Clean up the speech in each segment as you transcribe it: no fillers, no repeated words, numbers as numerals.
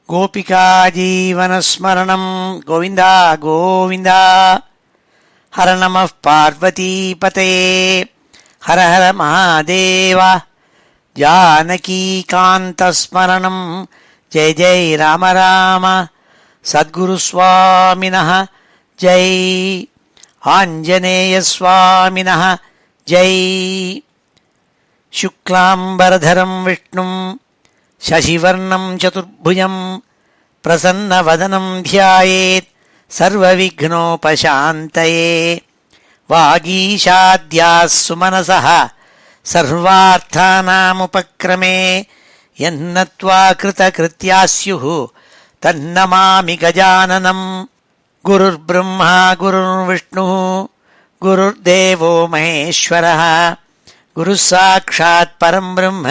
गोपिका जीवनस्मरणं गोविन्द गोविन्द। हर नमः पार्वतीपतये हर हर महादेव। जानकीकान्तस्मरणं जय जय राम राम। सद्गुरुस्वामिनः जय, आञ्जनेयस्वामिनः जय। शुक्लाम्बरधरं विष्णुं शशिवर्णं चतुर्भुजं प्रसन्नवदनं ध्यायेत् सर्वविघ्नोपशान्तये। वागीशाद्याः सुमनसः सर्वार्थानामुपक्रमे यन्नत्वा कृतकृत्याः स्युः तन्नमामि गजाननं। गुरुर्ब्रह्मा गुरुर्विष्णुः गुरुर्देवो महेश्वरः गुरुः साक्षात् परं ब्रह्म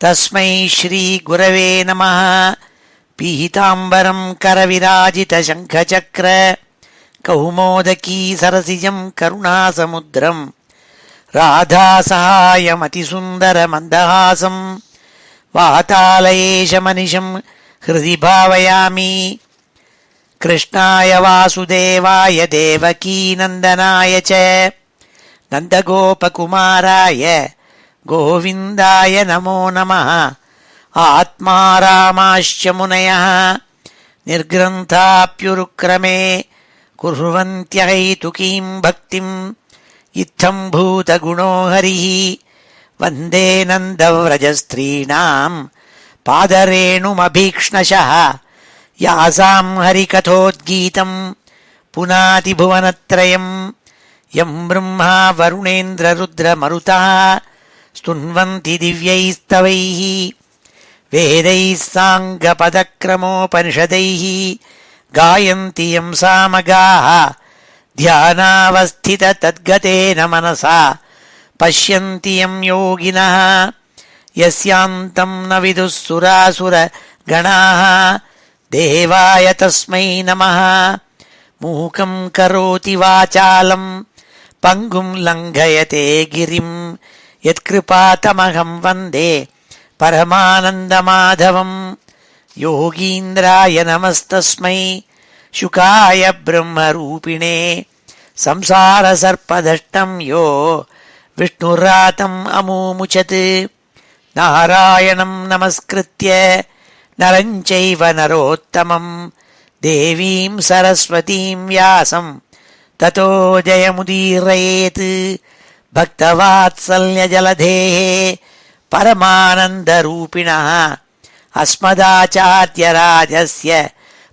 तस्मै श्री गुरवे नमः। पीताम्बरं करविराजितशङ्खचक्र कौमोदकी सरसिजं करुणासमुद्रं राधासहायमतिसुन्दरमन्दहासं वातालयेशमनिशं हृदि भावयामि। कृष्णाय वासुदेवाय देवकीनन्दनाय च नन्दगोपकुमाराय गोविन्दाय नमो नमः। आत्मा रामाश्च मुनयः निर्ग्रन्थाप्युरुक्रमे कुर्वन्त्यहैतुकीं भक्तिं इत्थं भूतगुणो हरिः। वन्दे नन्दव्रजस्त्रीणां पादरेणुमभीक्ष्णशः यासां हरिकथोद्गीतं पुनातिभुवनत्रयं। यं ब्रह्मा वरुणेन्द्ररुद्रमरुतः स्तुन्वन्ति दिव्यैस्तवैः वेदैः साङ्गपदक्रमोपनिषदैः गायन्ति यं सामगाः। ध्यानावस्थिततद्गतेन मनसा पश्यन्ति यं योगिनः यस्यान्तं न विदुः सुरासुरगणाः। देवाय तस्मै नमः। मूकं करोति वाचालं पङ्गुं लङ्घयते गिरिं यत्कृपातमहं वन्दे परमानन्दमाधवं। योगीन्द्राय नमस्तस्मै शुकाय ब्रह्मरूपिणे संसारसर्पदष्टं यो विष्णुरातम् अमूमुचत्। नारायणं नमस्कृत्य नरं चैव नरोत्तमं देवीं सरस्वतीं व्यासं ततो जयमुदीरयेत्। भक्तवात्सल्यजलधेः परमानन्दरूपिणः अस्मदाचार्यराजस्य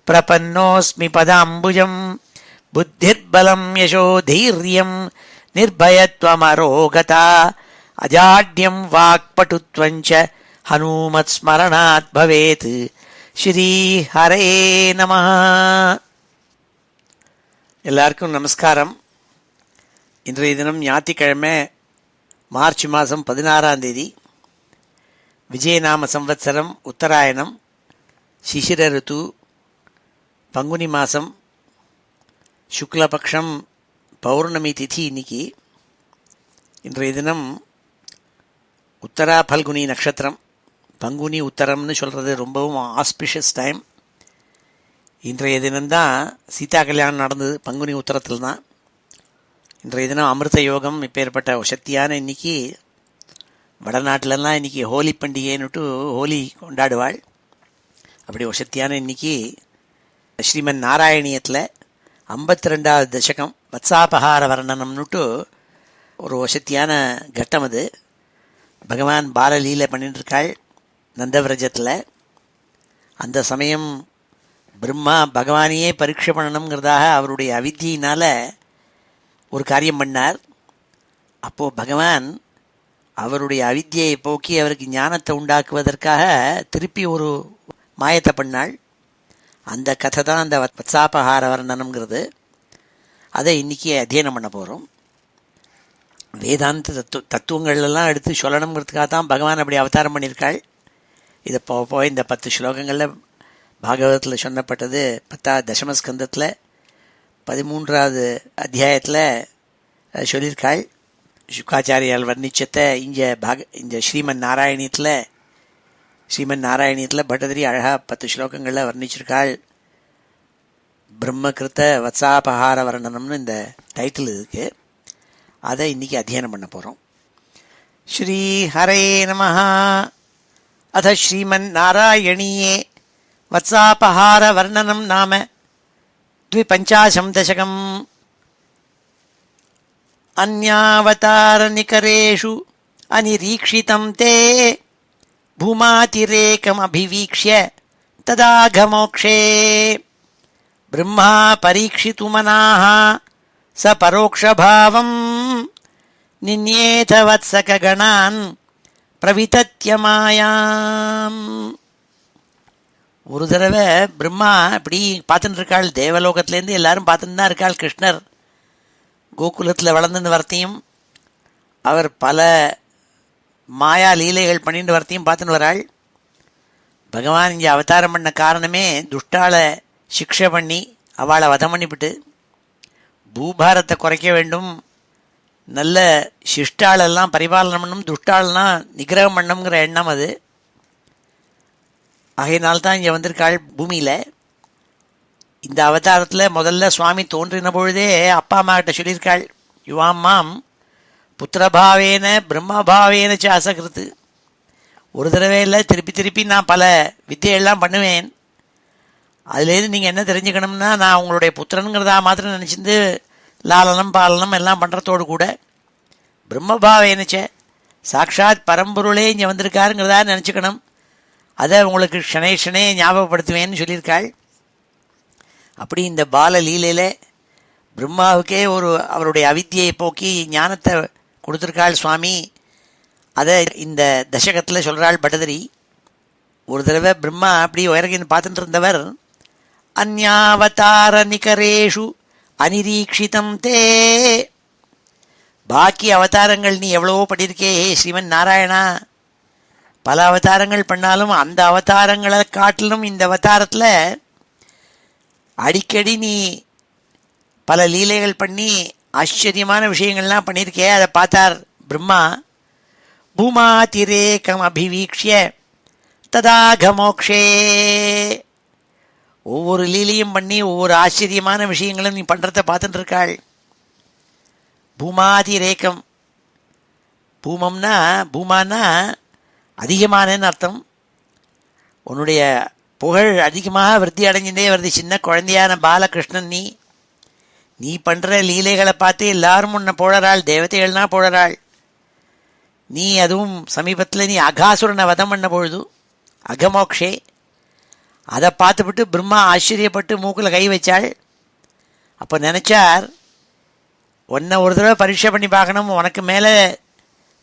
प्रपन्नोऽस्मि पदाम्बुजं। बुद्धिर्बलं यशोधैर्यं निर्भयत्वमरोगता अजाड्यं वाक्पटुत्वं च हनूमत्स्मरणात् भवेत्। श्री हरे நமः. எல்லாருக்கும் நமஸ்காரம். இன்றைய தினம் ஞாயிற்றுக்கிழமை மார்ச் மாதம் 16ஆம் தேதி. விஜயநாம சம்வத்சரம் உத்தராயணம் சிசிர ருத்து பங்குனி மாதம் சுக்லபக்ஷம் பௌர்ணமி திதி. இன்னைக்கு இன்றைய தினம் உத்தரா பல்குனி நட்சத்திரம். பங்குனி உத்தரம்னு சொல்கிறது ரொம்பவும் ஆஸ்பிஷியஸ் டைம். இன்றைய தினம்தான் சீதா கல்யாணம் நடந்தது பங்குனி உத்தரத்தில் தான். இன்றைய தினம் அமிர்த யோகம். இப்போ ஏற்பட்ட சக்தியான இன்றைக்கி வடநாட்டிலலாம் இன்றைக்கி ஹோலி பண்டிகைன்னுட்டு ஹோலி கொண்டாடுவாள். அப்படி சக்தியான இன்றைக்கி ஸ்ரீமன் நாராயணியத்தில் 52வது தசகம் வத்சாபஹார வர்ணனம்னுட்டு ஒரு வசத்தியான கட்டம். அது பகவான் பாலலீலை பண்ணிட்டுருக்காள் நந்தவிரஜத்தில். அந்த சமயம் பிரம்மா பகவானையே பரீட்சை பண்ணணுங்கிறதாக அவருடைய அவித்தியினால் ஒரு காரியம் பண்ணார். அப்போது பகவான் அவருடைய அவித்தியை போக்கி அவருக்கு ஞானத்தை உண்டாக்குவதற்காக திருப்பி ஒரு மாயத்தை பண்ணாள். அந்த கதை தான் அந்த வத்சாபஹார வர்ணனம்ங்கிறது. அதை இன்றைக்கி அத்தியனம் பண்ண போகிறோம். வேதாந்த தத்துவங்கள்லாம் எடுத்து சொல்லணுங்கிறதுக்காக தான் பகவான் அப்படி அவதாரம் பண்ணியிருக்காள். இதை போய் இந்த 10 ஸ்லோகங்களில் பாகவதத்தில் சொல்லப்பட்டது 10வது தசமஸ்கந்தத்தில் 13வது அத்தியாயத்தில் சொல்லியிருக்காள். சுக்காச்சாரியால் வர்ணிச்சத்தை இந்த ஸ்ரீமன் நாராயணியத்தில் ஸ்ரீமன் நாராயணியத்தில் பட்டதிரி அழகா 10 ஸ்லோகங்களில் வர்ணிச்சிருக்காள். பிரம்மகிருத்த வத்சாபஹார வர்ணனம்னு இந்த டைட்டில் இருக்கு. அதை இன்னைக்கு அத்தியனம் பண்ண போகிறோம். ஸ்ரீ ஹரே நமஹ. அத ஸ்ரீமன் நாராயணீயே வத்சாபஹார வர்ணனம் நாம 250 தசகம். அந்யாவதாரநிகரேஷு அனிரீக்ஷிதம் தே பூமாதிரேகமபிவீக்ஷ்ய ததாகமோக்ஷே பிரம்மா பரீக்ஷிதுமனாः ச பரோக்ஷபாவம் நின்யேத வத்சககணான் பிரவிதத்யமாயாம். ஒரு தடவை பிரம்மா இப்படி பார்த்துட்டு இருக்காள். தேவலோகத்திலேருந்து எல்லாரும் பார்த்துட்டு தான் இருக்காள். கிருஷ்ணர் கோகுலத்தில் வளர்ந்துன்னு வரத்தையும் அவர் பல மாயா லீலைகள் பண்ணிட்டு வரத்தையும் பார்த்துன்னு வராள். பகவான் இங்கே அவதாரம் பண்ண காரணமே துஷ்டாளை சிக்ஷை பண்ணி அவளை வதம் பண்ணிவிட்டு பூபாரத்தை குறைக்க வேண்டும், நல்ல சிஷ்டாளெல்லாம் பரிபாலனம் பண்ணும், துஷ்டாளெல்லாம் நிகிரகம் பண்ணணுங்கிற எண்ணம் அது. ஆகையினால்தான் இங்கே வந்திருக்காள் பூமியில். இந்த அவதாரத்தில் முதல்ல சுவாமி தோன்றின பொழுதே அப்பா அம்மா கிட்ட சொல்லியிருக்காள், யுவாம் மாம் புத்திரபாவேன பிரம்மபாவேன ச அசகிருத்து. ஒரு தடவை இல்லை, திருப்பி திருப்பி நான் பல வித்தையெல்லாம் பண்ணுவேன். அதுலேருந்து நீங்கள் என்ன தெரிஞ்சுக்கணும்னா, நான் உங்களுடைய புத்திரனுங்கிறதா மாத்திரம் நினச்சிருந்து லாலனம் பாலனம் எல்லாம் பண்ணுறதோடு கூட பிரம்மபாவேனச்ச சாட்சாத் பரம்பொருளே இங்கே வந்திருக்காருங்கிறதா நினச்சிக்கணும். அதை உங்களுக்கு ஷனே ஷனே ஞாபகப்படுத்துவேன்னு சொல்லியிருக்காள். அப்படி இந்த பால லீலையில் பிரம்மாவுக்கே அவருடைய அவித்தியை போக்கி ஞானத்தை கொடுத்துருக்காள் சுவாமி. அதை இந்த தசகத்தில் சொல்கிறாள் பட்டதிரி. ஒரு தடவை பிரம்மா அப்படி உயரகின்னு பார்த்துட்டு இருந்தவர், அந்யாவதார நிகரேஷு அனிரீக்ஷிதம் தே. பாக்கி அவதாரங்கள் நீ எவ்வளவோ பண்ணியிருக்கே ஸ்ரீமன் நாராயணா, பல அவதாரங்கள் பண்ணாலும் அந்த அவதாரங்களை காட்டிலும் இந்த அவதாரத்தில் அடிக்கடி நீ பல லீலைகள் பண்ணி ஆச்சரியமான விஷயங்கள்லாம் பண்ணியிருக்கே. அதை பார்த்தார் பிரம்மா. பூமாதிரேகம் அபிவீக்ஷ்ய ததாகமோக்ஷே. ஒவ்வொரு லீலையும் பண்ணி ஒவ்வொரு ஆச்சரியமான விஷயங்களும் நீ பண்ணுறத பார்த்துட்டு இருக்காள். பூமாதிரேகம், பூமம்னா பூமானா அதிகமானன்னு அர்த்தம். உன்னுடைய புகழ் அதிகமாக விருத்தி அடைஞ்சுட்டே வருது. சின்ன குழந்தையான பாலகிருஷ்ணன் நீ பண்ணுற லீலைகளை பார்த்து எல்லாரும் உன்னை போழறாள், தேவதைகள்னா போழறாள். நீ அதுவும் சமீபத்தில் நீ அகாசுரனை வதம் பண்ண பொழுது அகமோக்ஷே, அதை பார்த்துவிட்டு பிரம்மா ஆச்சரியப்பட்டு மூக்கில் கை வச்சாள். அப்போ நினச்சார், உன்னை ஒரு தடவை பரீட்சை பண்ணி பார்க்கணும், உனக்கு மேலே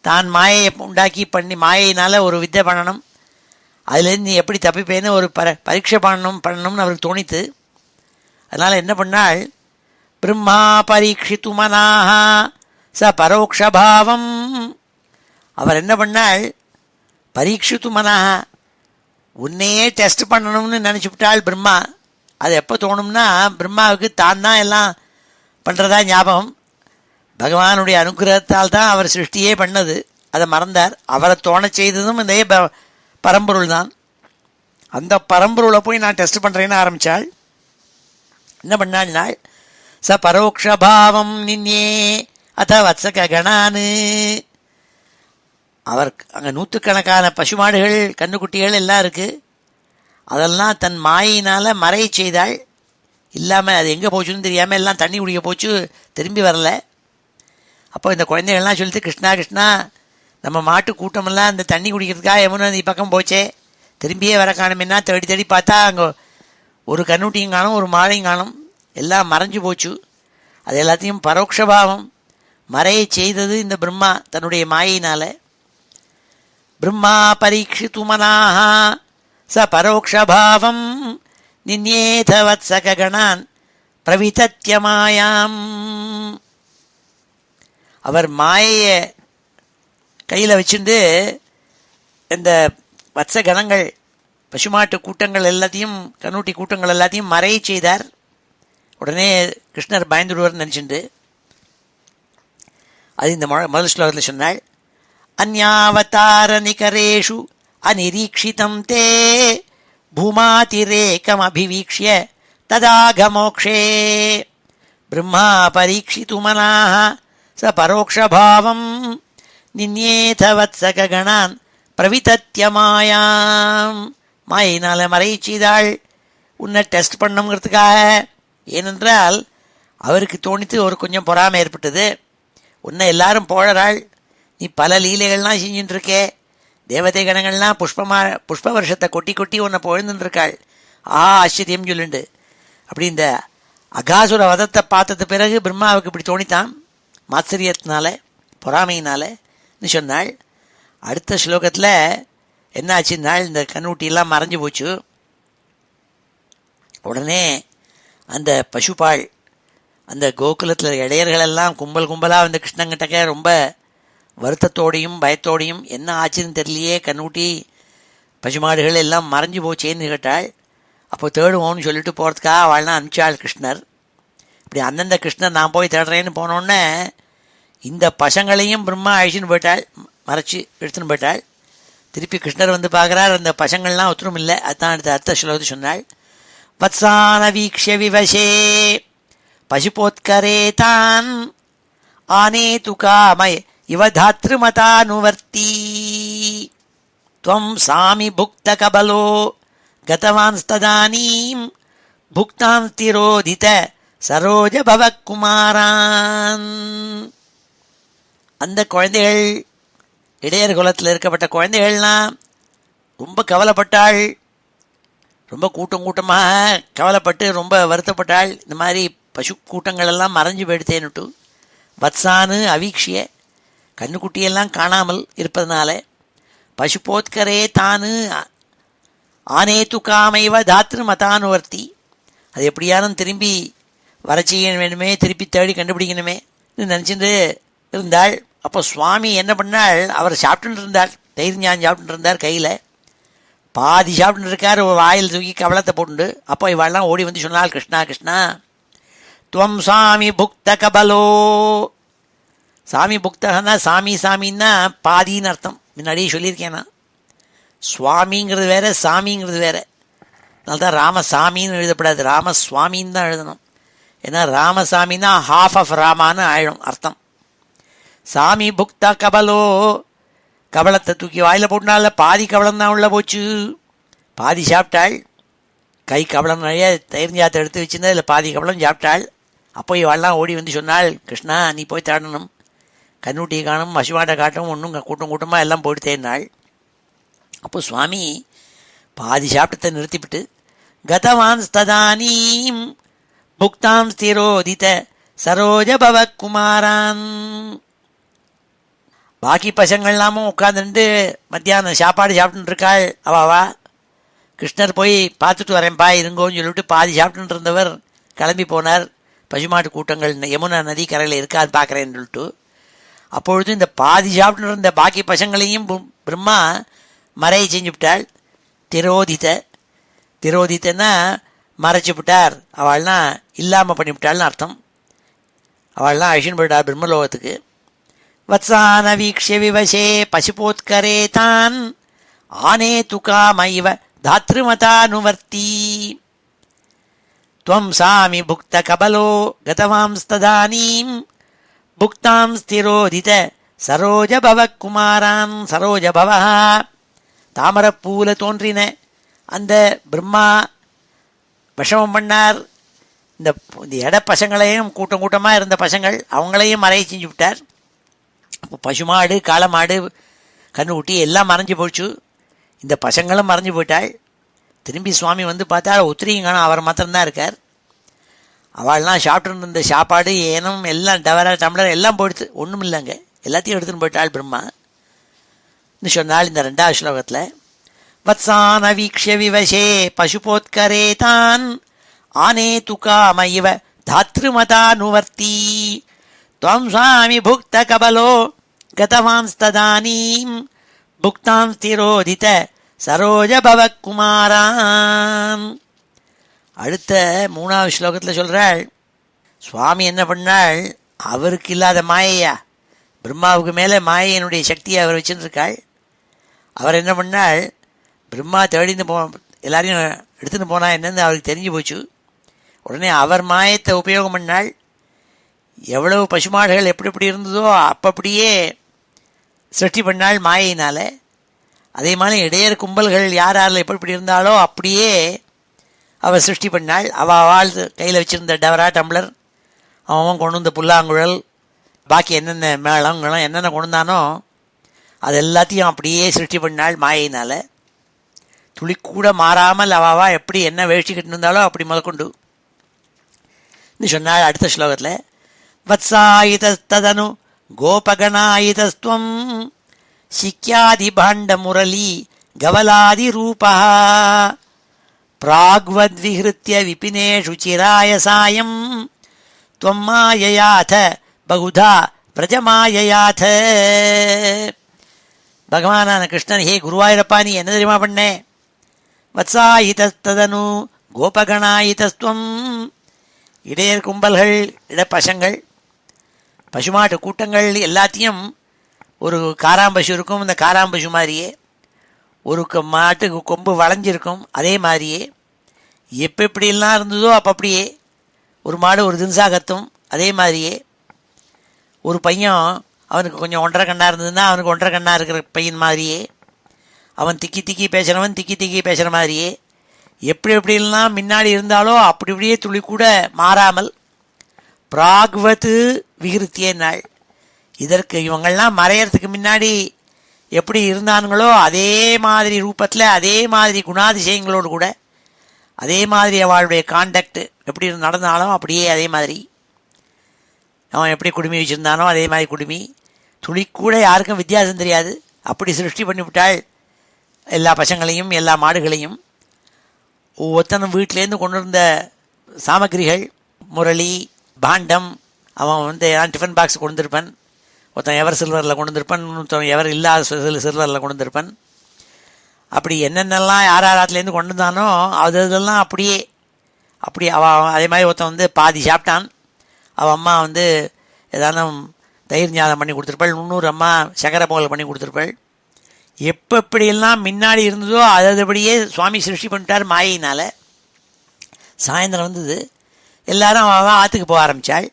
தான் மாயையை உண்டாக்கி பண்ணி மாயையினால் ஒரு வித்தை பண்ணணும், அதுலேருந்து நீ எப்படி தப்பிப்பேன்னு ஒரு பரீட்சை பண்ணணும்னு அவருக்கு தோணித்து. அதனால் என்ன பண்ணாள், பிரம்மா பரீட்சித்து மனாஹ ச பரோக்ஷபாவம். அவர் என்ன பண்ணாள், பரீட்சித்து மனாஹ, உன்னையே டெஸ்ட் பண்ணணும்னு நினச்சிவிட்டாள் பிரம்மா. அது எப்போ தோணும்னா, பிரம்மாவுக்கு தான் தான் எல்லாம் பண்ணுறதா ஞாபகம். பகவானுடைய அனுகிரகத்தால் தான் அவர் சிருஷ்டியே பண்ணது, அதை மறந்தார். அவரை தோண செய்ததும் இந்த பரம்பொருள் தான். அந்த பரம்பொருளை போய் நான் டெஸ்ட் பண்ணுறேன்னு ஆரம்பித்தாள். என்ன பண்ணாள்னால், ச பரோக்ஷபாவம் நின்னே அத வத்சக கணானு. அவர் அங்கே நூற்றுக்கணக்கான பசுமாடுகள் கன்றுக்குட்டிகள் எல்லாம் இருக்குது. அதெல்லாம் தன் மாயினால் மறைய செய்தாள். இல்லாமல் அது எங்கே போச்சுன்னு தெரியாமல் எல்லாம் தண்ணி குடிக்க போச்சு, திரும்பி வரல. அப்போ இந்த குழந்தைகள்லாம் சொல்லிட்டு, கிருஷ்ணா கிருஷ்ணா, நம்ம மாட்டு கூட்டமெல்லாம் அந்த தண்ணி குடிக்கிறதுக்காக யமுனா நதி பக்கம் போச்சே, திரும்பியே வர காணுமென்னா தேடி தேடி பார்த்தா அங்கே ஒரு கன்றுட்டியும் காணும், ஒரு மாழையும் காணும், எல்லாம் மறைஞ்சு போச்சு. அது எல்லாத்தையும் பரோக்ஷபாவம் மறைய செய்தது இந்த பிரம்மா தன்னுடைய மாயினால். பிரம்மா பரீட்சித்து மனாஹ ச பரோக்ஷபாவம் நின்யேத வத்சககணான் பிரவிதத்யமாயாம். அவர் மாயையை கையில் வச்சுட்டு இந்த வத்சகணங்கள் பசுமாட்டு கூட்டங்கள் எல்லாத்தையும் கண்ணூட்டி கூட்டங்கள் எல்லாத்தையும் மறைய செய்தார். உடனே கிருஷ்ணர் பயந்துடுவார்னு நினச்சிட்டு அது இந்த முதல் ஸ்லோகத்தில் சொன்னாள். அந்யாவதார நிகரேஷு அநிரீக்ஷிதம் தே பூமாதிரேகமபிவீக்ஷ்ய ததாகமோக்ஷே பிரம்மா பரீட்சிதுமனாः ச பரோக்ஷபாவம் நின்யேத வத்சகணான் பிரவிதத்ய மாயாம். மாயினால மறைச்சிதாள் உன்னை டெஸ்ட் பண்ணுங்கிறதுக்காக. ஏனென்றால் அவருக்கு தோணித்து ஒரு கொஞ்சம் பொறாமை ஏற்பட்டது. உன்னை எல்லாரும் போழறாள், நீ பல லீலைகள்லாம் செஞ்சுட்டுருக்கே, தேவதை கணங்கள்லாம் புஷ்ப வருஷத்தை கொட்டி கொட்டி உன்னை பொழுந்துருக்காள், ஆச்சரியம் சொல்லுண்டு. அப்படி இந்த அகாசுர வதத்தை பார்த்தது பிறகு பிரம்மாவுக்கு இப்படி தோணித்தான், மாத்சரியத்தினால பொறாமையினால சொன்னாள். அடுத்த ஸ்லோகத்தில் என்ன ஆச்சுன்னாள், இந்த கண்ணூட்டியெல்லாம் மறைஞ்சு போச்சு. உடனே அந்த பசுபாள், அந்த கோகுலத்தில் இடையர்களெல்லாம் கும்பல் கும்பலாக வந்து கிருஷ்ணங்கிட்டக்க ரொம்ப வருத்தத்தோடையும் பயத்தோடையும் என்ன ஆச்சுன்னு தெரியலையே, கண்ணூட்டி பசுமாடுகள் எல்லாம் மறைஞ்சு போச்சேன்னு கேட்டாள். அப்போ தேடுவோன்னு சொல்லிட்டு போகிறதுக்காக அவள்லாம் அனுப்பிச்சாள் கிருஷ்ணர். இப்படி அந்தந்த கிருஷ்ணர் நான் போய் தேடுறேன்னு போனோடனே இந்த பசங்களையும் பிரம்மா அழிச்சுன்னு போயிட்டாள், மறைச்சி எடுத்துன்னு போயிட்டாள். திருப்பி கிருஷ்ணர் வந்து பார்க்குறார், அந்த பசங்கள்லாம் ஒத்துரும் இல்லை. அதுதான் அடுத்த அர்த்த ஸ்லோகத்தை சொன்னாள். வத்சான வீக்ஷ்ய விவசே பசுபோத்கரே தான் ஆனேது காமய இவ தாத்ருமதானுவர்த்தி த்வம் சாமி புக்த கபலோ கதவான்ஸ்ததானீம் புக்தாம் திரோதித சரோஜ பவக்குமாரான். அந்த குழந்தைகள், இடையர் குலத்தில் இருக்கப்பட்ட குழந்தைகள்லாம் ரொம்ப கவலைப்பட்டாள், ரொம்ப கூட்டமாக கவலைப்பட்டு ரொம்ப வருத்தப்பட்டாள். இந்த மாதிரி பசு கூட்டங்கள் எல்லாம் மறைஞ்சு போயிடுத்தேன்னுட்டு வத்சானு அவீக்ஷிய கண்ணுக்குட்டியெல்லாம் காணாமல் இருப்பதனால பசுபோத்கரே தானு ஆனேத்து காமைவ தாத்ரு மதானுவர்த்தி, அது எப்படியாரும் திரும்பி வர செய்ய வேணுமே, திருப்பி தேடி கண்டுபிடிக்கணுமே நினச்சிட்டு இருந்தாள். அப்போ சுவாமி என்ன பண்ணாள், அவர் சாப்பிட்டுன்னு இருந்தார், தயிர் ஞான் சாப்பிட்டுன்னு இருந்தார், கையில் பாதி சாப்பிட்டுன்னு இருக்கார், வாயில் தூக்கி கவலத்தை போட்டுண்டு. அப்போ இவாள்லாம் ஓடி வந்து சொன்னாள், கிருஷ்ணா கிருஷ்ணா துவம் சாமி புக்த கபலோ. சாமி புக்தகன்னா சாமி சாமின்னா பாதின்னு அர்த்தம், முன்னாடியே சொல்லியிருக்கேன்னா. சுவாமிங்கிறது வேற, சாமிங்கிறது வேற. அதனால்தான் ராமசாமின்னு எழுதப்படாது, ராமசுவாமின்னு தான் எழுதணும். ஏன்னா ராமசாமின்னா ஹாஃப் ஆஃப் ராமான்னு ஆயிடும் அர்த்தம். சாமி புக்தா கபலோ, கபலத்தை தூக்கி வாயில் போட்டுனால பாதி கபலம் தான் உள்ளே போச்சு. பாதி சாப்பிட்டாள், கை கபலம் நிறைய தயிர் ஞாத்தை எடுத்து வச்சுருந்தா இல்லை பாதி கபலம் சாப்பிட்டாள். அப்போ இவெல்லாம் ஓடி வந்து சொன்னாள், கிருஷ்ணா நீ போய் தேடணும், கண்ணூட்டியை காணும், பசுமாட்டை காட்டும், ஒன்றும் கூட்டம் கூட்டமாக எல்லாம் போயிட்டு தேடினாள். அப்போ சுவாமி பாதி சாப்பிட்டத்தை நிறுத்திவிட்டு கதவான் ஸ்ததானீம் புக்தாம் ஸ்திரோதித சரோஜ பவக்குமாரான். பாக்கி பசங்கள்லாமும் உட்காந்துட்டு மத்தியானம் சாப்பாடு சாப்பிட்டுன்னு இருக்காள். அவாவா கிருஷ்ணர் போய் பார்த்துட்டு வரேன்ப்பா இருங்கோன்னு சொல்லிவிட்டு பாதி சாப்பிட்டுன்னு இருந்தவர் கிளம்பி போனார். பசுமாட்டு கூட்டங்கள் யமுனா நதி கரையில் இருக்காது பார்க்குறேன்னு சொல்லிட்டு. அப்பொழுது இந்த பாதி சாப்பிட்டுன்னு இருந்த பாக்கி பசங்களையும் பிரம்மா மறையை செஞ்சு விட்டாள். திரோதித்தன்னா மறைச்சி விட்டார், அவள்லாம் இல்லாமல் பண்ணிவிட்டாள்னு அர்த்தம். அவள்லாம் அழிச்சுன்னு போயிட்டாள் பிரம்மலோகத்துக்கு. வத்சான வீக்ஷ்ய விவசே பசுபோத்கரே தான் ஆனேது காமைவ தாத்ருமதானுவர்த்தி த்வம் சாமி புக்த கபலோ கதவாம்ஸ்ததானீம் புக்தாம் ஸ்திரோதித சரோஜ பவக்குமாரான். சரோஜ பவா தாமரப்பூல தோன்றின அந்த பிரம்மா விஷமம் பண்ணார். இந்த இட பசங்களையும் கூட்டம் கூட்டமாக இருந்த பசங்கள் அவங்களையும் மறைய செஞ்சு விட்டார். அப்போ பசுமாடு காளமாடு கண்ணுக்குட்டி எல்லாம் மறைஞ்சு போச்சு, இந்த பசங்களும் மறைஞ்சு போயிட்டாள். திரும்பி சுவாமி வந்து பார்த்தா ஒத்திரியும் காணும், அவர் மாத்திரம்தான் இருக்கார். அவள்லாம் சாப்பிட்டு இருந்த சாப்பாடு ஏனம் எல்லாம் டம்ளர் எல்லாம் போயிடுது, ஒன்றும் இல்லைங்க, எல்லாத்தையும் எடுத்துன்னு போயிட்டாள் பிரம்மா சொன்னால் இந்த 2வது ஸ்லோகத்தில். வத்சான வீக்ஷ்ய விவசே பசுபோத்கரே தான் ஆனேது காமைவ தாத்ருமதானுவர்த்தி த்வம் சாமி புக்த கபலோ கதவான்ஸ்ததானீம் புக்தாம் ஸ்திரோதித சரோஜ பவக்குமாரான். அடுத்த 3வது ஸ்லோகத்தில் சொல்கிறாள், சுவாமி என்ன பண்ணாள், அவருக்கு இல்லாத மாயையா, பிரம்மாவுக்கு மேலே மாயையினுடைய சக்தியை அவர் வச்சுருக்காள். அவர் என்ன பண்ணால், பிரம்மா தேடின்னு எல்லாரையும் எடுத்துன்னு போனால் என்னன்னு அவருக்கு தெரிஞ்சு போச்சு. உடனே அவர் மாயத்தை உபயோகம் பண்ணால், எவ்வளவு பசுமாடுகள் எப்படி எப்படி இருந்ததோ அப்படியே சிருஷ்டி பண்ணால் மாயினால். அதே மாதிரி இடையர் கும்பல்கள் யார் யாரில் எப்படி எப்படி இருந்தாலோ அப்படியே அவள் சிருஷ்டி பண்ணாள். அவள் கையில் வச்சுருந்த டவரா டம்ளர், அவன் கொண்டு வந்த புல்லாங்குழல், பாக்கி என்னென்ன மேளங்களும் என்னென்ன கொண்டு வந்தானோ அது எல்லாத்தையும் அப்படியே சிருஷ்டி பண்ணாள் மாயினால். துளி கூட மாறாமல் அவா எப்படி என்ன வேஷ்டிக்கிட்டு இருந்தாலோ அப்படி முதற்கொண்டு சொன்னாள். அடுத்த ஸ்லோகத்தில், வத்சாயிதஸ்ததனு கோபகணாயிதஸ்துவம் சிக்யாதி பாண்ட முரளி கவலாதி ரூபா பிராக்வத்விஹ்ருத்ய விபினேஷு சிராய சாயம் த்வம் மாயயாத பகுதா பிரஜமாயயாத. பகவானான கிருஷ்ணன், ஹே குருவாயூரப்பா, நீ என்ன தெரியுமா பண்ணே? வத்சாயிதஸ்ததனு கோபகணாயிதஸ்துவம், இடையர் கும்பல்கள், இடப்பசங்கள், பசுமாட்டு கூட்டங்கள் எல்லாத்தையும், ஒரு காராம்பசு இருக்கும், இந்த காராம்பசு மாதிரியே ஒரு மாட்டுக்கு கொம்பு வளைஞ்சிருக்கும், அதே மாதிரியே எப்போ எப்படிலாம் இருந்ததோ அப்படியே ஒரு மாடு ஒரு தின்சா கத்தும், அதே மாதிரியே ஒரு பையன் அவனுக்கு கொஞ்சம் ஒன்றரை கண்ணாக இருந்ததுன்னா அவனுக்கு ஒன்றரை கண்ணாக இருக்கிற பையன் மாதிரியே, அவன் திக்கி திக்கி பேசுகிறவன் திக்கி திக்கி பேசுகிற மாதிரியே எப்படி எப்படிலாம் முன்னாடி இருந்தாலோ அப்படி இப்படியே துளி கூட மாறாமல் பிராக்வத்து விகிருத்திய நாள். இதற்கு இவங்கள்லாம் மறையறதுக்கு முன்னாடி எப்படி இருந்தானுங்களோ அதே மாதிரி ரூபத்தில், அதே மாதிரி குணாதிசயங்களோடு கூட, அதே மாதிரி அவளுடைய காண்டக்ட் எப்படி நடந்தாலும் அப்படியே அதே மாதிரி, அவன் எப்படி குடுமி வச்சுருந்தானோ அதே மாதிரி குடுமி, துளி கூட யாருக்கும் வித்தியாசம் தெரியாது. அப்படி சிருஷ்டி பண்ணிவிட்டாள் எல்லா பசங்களையும் எல்லா மாடுகளையும். ஒவ்வொருத்தனும் வீட்டிலேருந்து கொண்டு வந்த சாமகிரிகள், முரளி, பாண்டம், அவன் டிஃபன் பாக்ஸ் கொண்டு வந்திருப்பான், ஒருத்தன் எவர் சில்வரில் கொண்டு வந்திருப்பான், இன்னொருத்தன் எவர் இல்லாத சில்வரில் கொண்டு வந்திருப்பான். அப்படி என்னென்னலாம் யார் யாராத்துலேருந்து கொண்டு வந்தானோ அதெல்லாம் அப்படியே அவன் அதே மாதிரி ஒருத்தன் பாதி சாப்பிட்டான். அவன் அம்மா ஏதானும் தயிர் ஞானம் பண்ணி கொடுத்துருப்பாள், இன்னொரு அம்மா சக்கரை பொங்கல் பண்ணி கொடுத்துருப்பாள். எப்போ எப்படியெல்லாம் முன்னாடி இருந்ததோ அதபடியே சுவாமி சிருஷ்டி பண்ணிட்டார் மாயினால். சாயந்தரம் வந்தது, எல்லாரும் அவள் ஆற்றுக்கு போக ஆரம்பித்தாள்.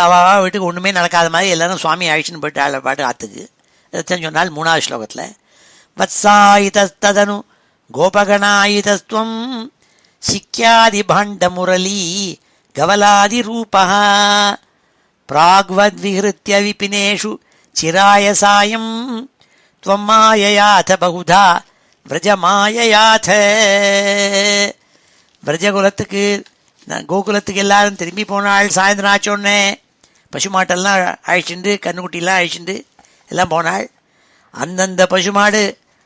அவா வீட்டுக்கு ஒன்றுமே நடக்காத மாதிரி எல்லாரும் சுவாமி அழிச்சுன்னு போயிட்டாள் பாட்டு ஆற்றுக்கு. அதைத்தான் சொன்னால் 3வது ஸ்லோகத்தில், வத்சாயிதஸ்ததனு கோபகணாயிதஸ்துவம் சிக்யாதி பாண்ட முரளி கவலாதி ரூபா பிராக்வத்விஹ்ருத்ய விபினேஷு சிராய சாயம் த்வம் மாயயாத பகுதா விரஜமாயயாத. விரஜகுலத்துக்கு கோகுலத்துக்கு எல்லாரும் திரும்பி போனாள். சாயந்தரம் ஆச்சோடனே பசுமாட்டெல்லாம் அழிச்சுண்டு, கண்ணுக்குட்டிலாம் அழிச்சுண்டு எல்லாம் போனாள். அந்தந்த பசுமாடு,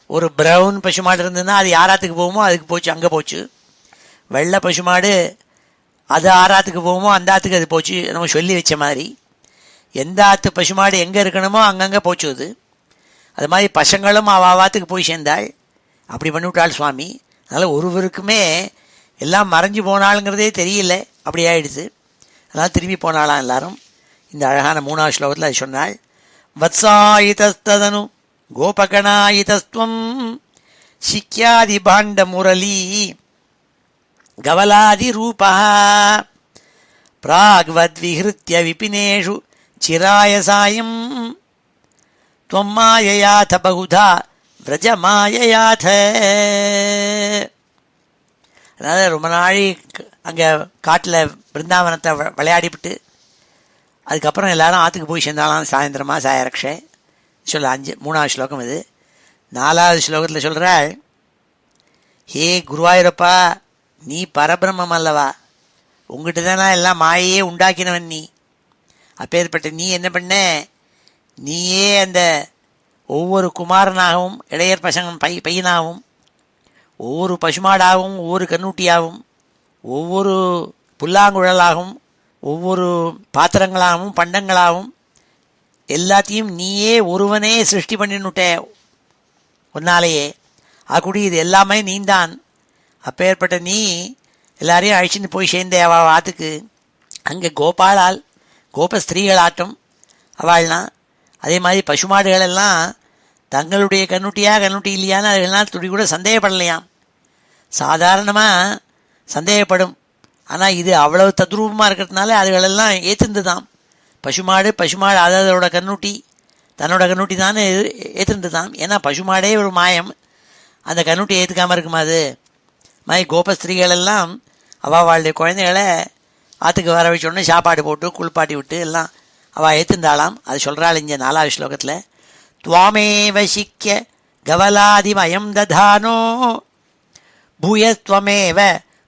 ஒரு ப்ரௌன் பசுமாடு இருந்ததுன்னா அது யாராத்துக்கு போகுமோ அதுக்கு போச்சு, அங்கே போச்சு. வெள்ளை பசுமாடு அது ஆறாத்துக்கு போகுமோ அந்த ஆற்றுக்கு அது போச்சு, நம்ம சொல்லி வச்ச மாதிரி. எந்த ஆற்று பசுமாடு எங்கே இருக்கணுமோ அங்கங்கே போச்சு அது. அது மாதிரி பசங்களும் அவாத்துக்கு போய் சேர்ந்தாள். அப்படி பண்ணிவிட்டாள் சுவாமி. அதனால் ஒருவருக்குமே எல்லாம் மறைஞ்சு போனாளுங்கிறதே தெரியல, அப்படி ஆயிடுச்சு. அதனால் திரும்பி போனாலாம் எல்லாரும். இந்த அழகான 3வது ஸ்லோகத்தில் அது சொன்னாள். வத்சாயிதஸ்ததனு கோபகணாயிதஸ்துவம் சிக்யாதி பாண்ட முரளி கவலாதி ரூபா பிராக்வத்விஹ்ருத்ய விபினேஷு சிராய சாயம் த்வம் மாயயாத பகுதா விரஜமாயயாத. அதனால் ரொம்ப நாளை அங்கே காட்டில் பிருந்தாவனத்தை விளையாடிவிட்டு அதுக்கப்புறம் எல்லாரும் ஆற்றுக்கு போய் சேர்ந்தாலும் சாயந்தரமாக சாயரக்ஷை சொல்ல 3வது ஸ்லோகம் இது. 4வது ஸ்லோகத்தில் சொல்கிறாள், ஹே குருவாயூரப்பா, நீ பரபிரம்மம் அல்லவா, உங்ககிட்ட தானே எல்லாம் மாயையே உண்டாக்கினவன் நீ. அப்பேற்பட்ட நீ என்ன பண்ண, நீயே அந்த ஒவ்வொரு குமாரனாகவும் இளையர் பையனாகவும் ஒவ்வொரு பசுமாடாகவும் ஒவ்வொரு கண்ணூட்டியாகவும் ஒவ்வொரு புல்லாங்குழலாகவும் ஒவ்வொரு பாத்திரங்களாகவும் பண்டங்களாகவும் எல்லாத்தையும் நீயே ஒருவனே சிருஷ்டி பண்ணினுட்ட ஒன்னாலேயே. ஆக்குடி இது எல்லாமே நீந்தான். அப்பேற்பட்ட நீ எல்லாரையும் அழிச்சுன்னு போய் சேர்ந்தே அவள் ஆற்றுக்கு. அங்கே கோபஸ்திரீகள் ஆட்டம் அவள்னா. அதே மாதிரி பசுமாடுகளெல்லாம் தங்களுடைய கண்ணுட்டியா கண்ணுட்டி இல்லையான்னு அதுகள்லாம் துடி கூட சந்தேகப்படலையாம். சாதாரணமாக சந்தேகப்படும். ஆனால் இது அவ்வளவு தத்ரூபமாக இருக்கிறதுனால அதுகளெல்லாம் ஏற்றுந்துதான். பசுமாடு அதோட கண்ணுட்டி தன்னோட கண்ணுட்டி தானே ஏற்றுந்துதான். ஏன்னா பசுமாடே ஒரு மாயம், அந்த கண்ணுட்டி ஏற்றுக்காமல் இருக்குமா? அது மாதிரி கோபஸ்திரீகளெல்லாம் அவளுடைய குழந்தைகளை ஆற்றுக்கு வர வச்சோடனே சாப்பாடு போட்டு குளிப்பாட்டி விட்டு எல்லாம் அவள் ஏற்றுந்தாளாம். அது சொல்கிறாள் இங்கே 4வது ஸ்லோகத்தில். துவாமேவ சிக்கிய கவலாதிமயம் ததானோ பூயஸ்வமேவ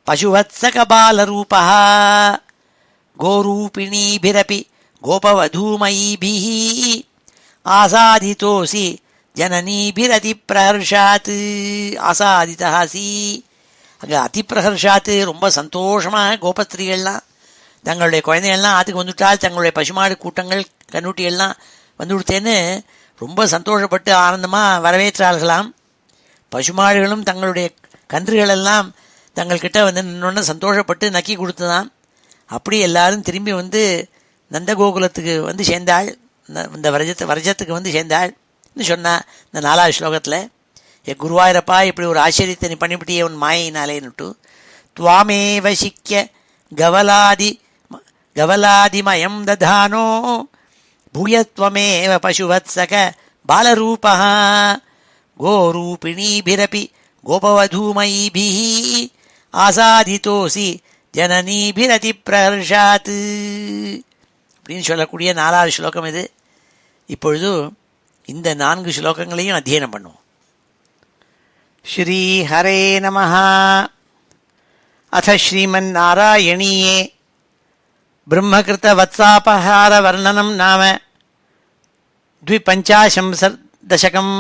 பசுவத்சகபாலரூபா கோரூபிணீபிரபி கோபவதூமயீபிः ஆசாதிதோசி ஜனனீபிரதிப்பிரஹர்ஷாத். ஆசாதிதாசி அங்கே அதிப்பிரஹர்ஷாத்து, ரொம்ப சந்தோஷமாக கோபஸ்திரீகள்லாம் தங்களுடைய குழந்தைகள்லாம் ஆற்றுக்கு வந்துவிட்டால் தங்களுடைய பசுமாடு கூட்டங்கள் கண்ணுட்டிகள்லாம் வந்து விடுத்தேன்னு ரொம்ப சந்தோஷப்பட்டு ஆனந்தமாக வரவேற்றார்களாம். பசுமாடுகளும் தங்களுடைய கன்றுகளெல்லாம் தங்கள்கிட்ட வந்து நின்னொன்னு சந்தோஷப்பட்டு நக்கி கொடுத்துதான். அப்படி எல்லாரும் திரும்பி வந்து நந்தகோகுலத்துக்கு வந்து சேர்ந்தாள், இந்த வரஜத்துக்கு வந்து சேர்ந்தாள்னு சொன்னாள் இந்த 4வது ஸ்லோகத்தில். குருவாயிரப்பா, இப்படி ஒரு ஆச்சரியத்தை நீ பண்ணிவிட்டியே உன் மாயினாலேன்னுட்டு. துவாமேவ சிக்கிய கவலாதிமயம் ததானோ பூயத்வமேவ பசுவத்சக பாலரூபா கோரூபிணீபிரபி கோபவதூமயீபிः ஆசாதிதோசி ஜனனீபிரதிப்பிரஹர்ஷாத் அப்படின்னு சொல்லக்கூடிய 4வது ஸ்லோகம் இது. இப்பொழுது இந்த 4 ஸ்லோகங்களையும் அத்தியனம் பண்ணுவோம். ஸ்ரீ ஹரே நமஹ. அத ஸ்ரீமன்னாராயணீயே பிரம்மகிருத வத்சாபஹார வர்ணனம் நாம 250 தசகம்.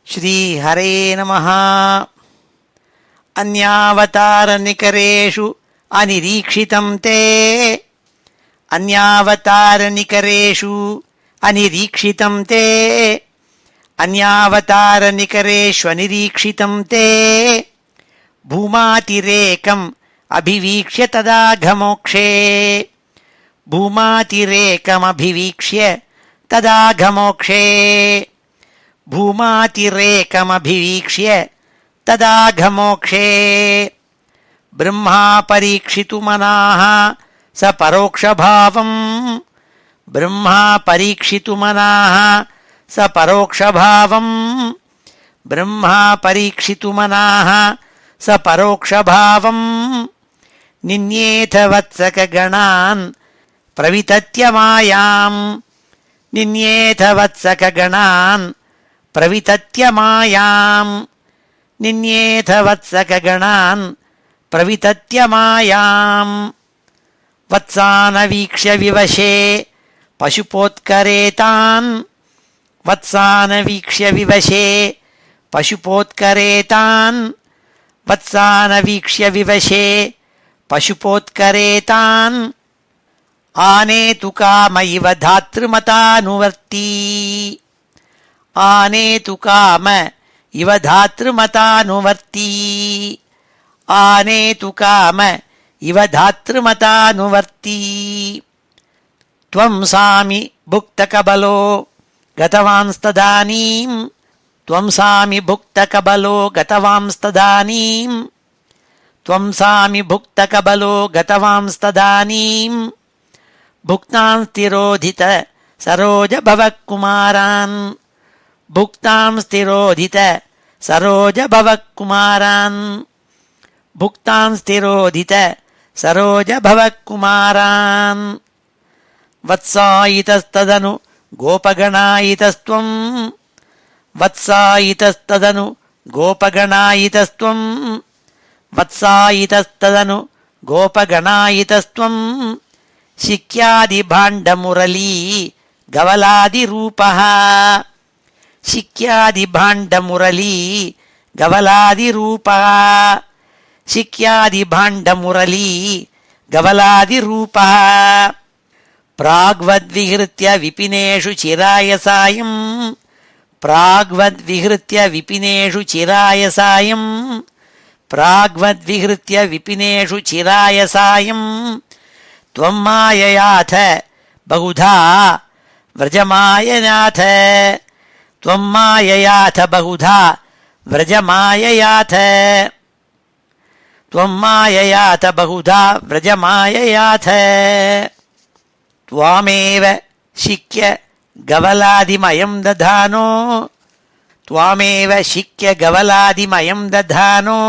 ஸ்ரீ ஹரே நமஹ. அந்யாவதார நிகரேஷு அனிரீக்ஷிதம் தே அந்யாவதாரநிகரேஷு அனிரீக்ஷிதம் தே அந்யாவதாரநிகரேஷ்வனிரீக்ஷிதம் தே பூமாதிரேகம் அபிவீக்ஷ்ய ததாகமோக்ஷே பூமாதிரேகம் அபிவீக்ஷ்ய ததாகமோக்ஷே பூமாதிரேகம் அபிவீக்ஷ்ய ததாகமோக்ஷே பிரம்மா பரீட்சித்து மனாஹ ச பரோக்ஷபாவம் பிரம்மா பரீட்சித்து மனாஹ ச பரோக்ஷபாவம் பிரம்மா பரீட்சித்து மனாஹ ச பரோக்ஷபாவம் நின்யேத வத்சக கணான் பிரவிதத்ய மாயாம் நின்யேத வத்சக கணான் பிரவிதத்ய மாயாம் நின்யேத வத்சக கணான் பிரவிதத்ய மாயாம் வத்சானவீக்ஷ்ய விவசே பசுபோத்கரேதான் வத்சானவீக்ஷ்ய விவசே பசுபோத்கரேதான் வத்சானவீக்ஷ்ய விவசே பசுபோத்கரேதான் ஆனேது காம இவ தாத்ருமதானுவர்த்தி ஆனேது காம இவ தாத்ருமதானுவர்த்தி ஆனேது காம இவ தாத்ருமதானுவர்த்தி த்வம் சாமி புக்தகபலோ கதவாம்ஸ்ததானீம் த்வம் சாமி புக்தகபலோ கதவாம்ஸ்ததானீம் த்வம் சாமி புக்தகபலோ கதவாம்ஸ்ததானீம் புக்தாம் ஸ்திரோதித சரோஜ பவக்குமாரான் புக்தாம் ஸ்திரோதித சரோஜ பவக்குமாரான் புக்தாம் ஸ்திரோதித சரோஜ பவக்குமாரான் வத்சாயிதஸ்ததனு கோபகணாயிதஸ்த்வம் வத்சாயிதஸ்ததனு கோபகணாயிதஸ்த்வம் வத்சாயிதஸ்ததனு கோபகணாயிதஸ்த்வம் சிக்யாதிபாண்டமுரளீ கவலாதிரூபः சிக்யாதிபாண்டமுரளீ கவலாதிரூபः சிக்யாதிபாண்டமுரளீ கவலாதிரூபः பிராக்வத்விஹிருத்ய விபினேஷு சிராய சாயம் பிராக்வத்விஹிருத்ய விபினேஷு சிராய சாயம் பிராக்வத்விஹிருத்ய விபினேஷு சிராய சாயம் த்வம் மாயயாத பகுதா व्रजमाययाथ त्वं माययाथ बहुधा व्रजमाययाथ त्वं माययाथ बहुधा व्रजमाययाथ त्वामेव शिक्य गवलादिमयं दधानो त्वामेव शिक्य गवलादिमयं दधानो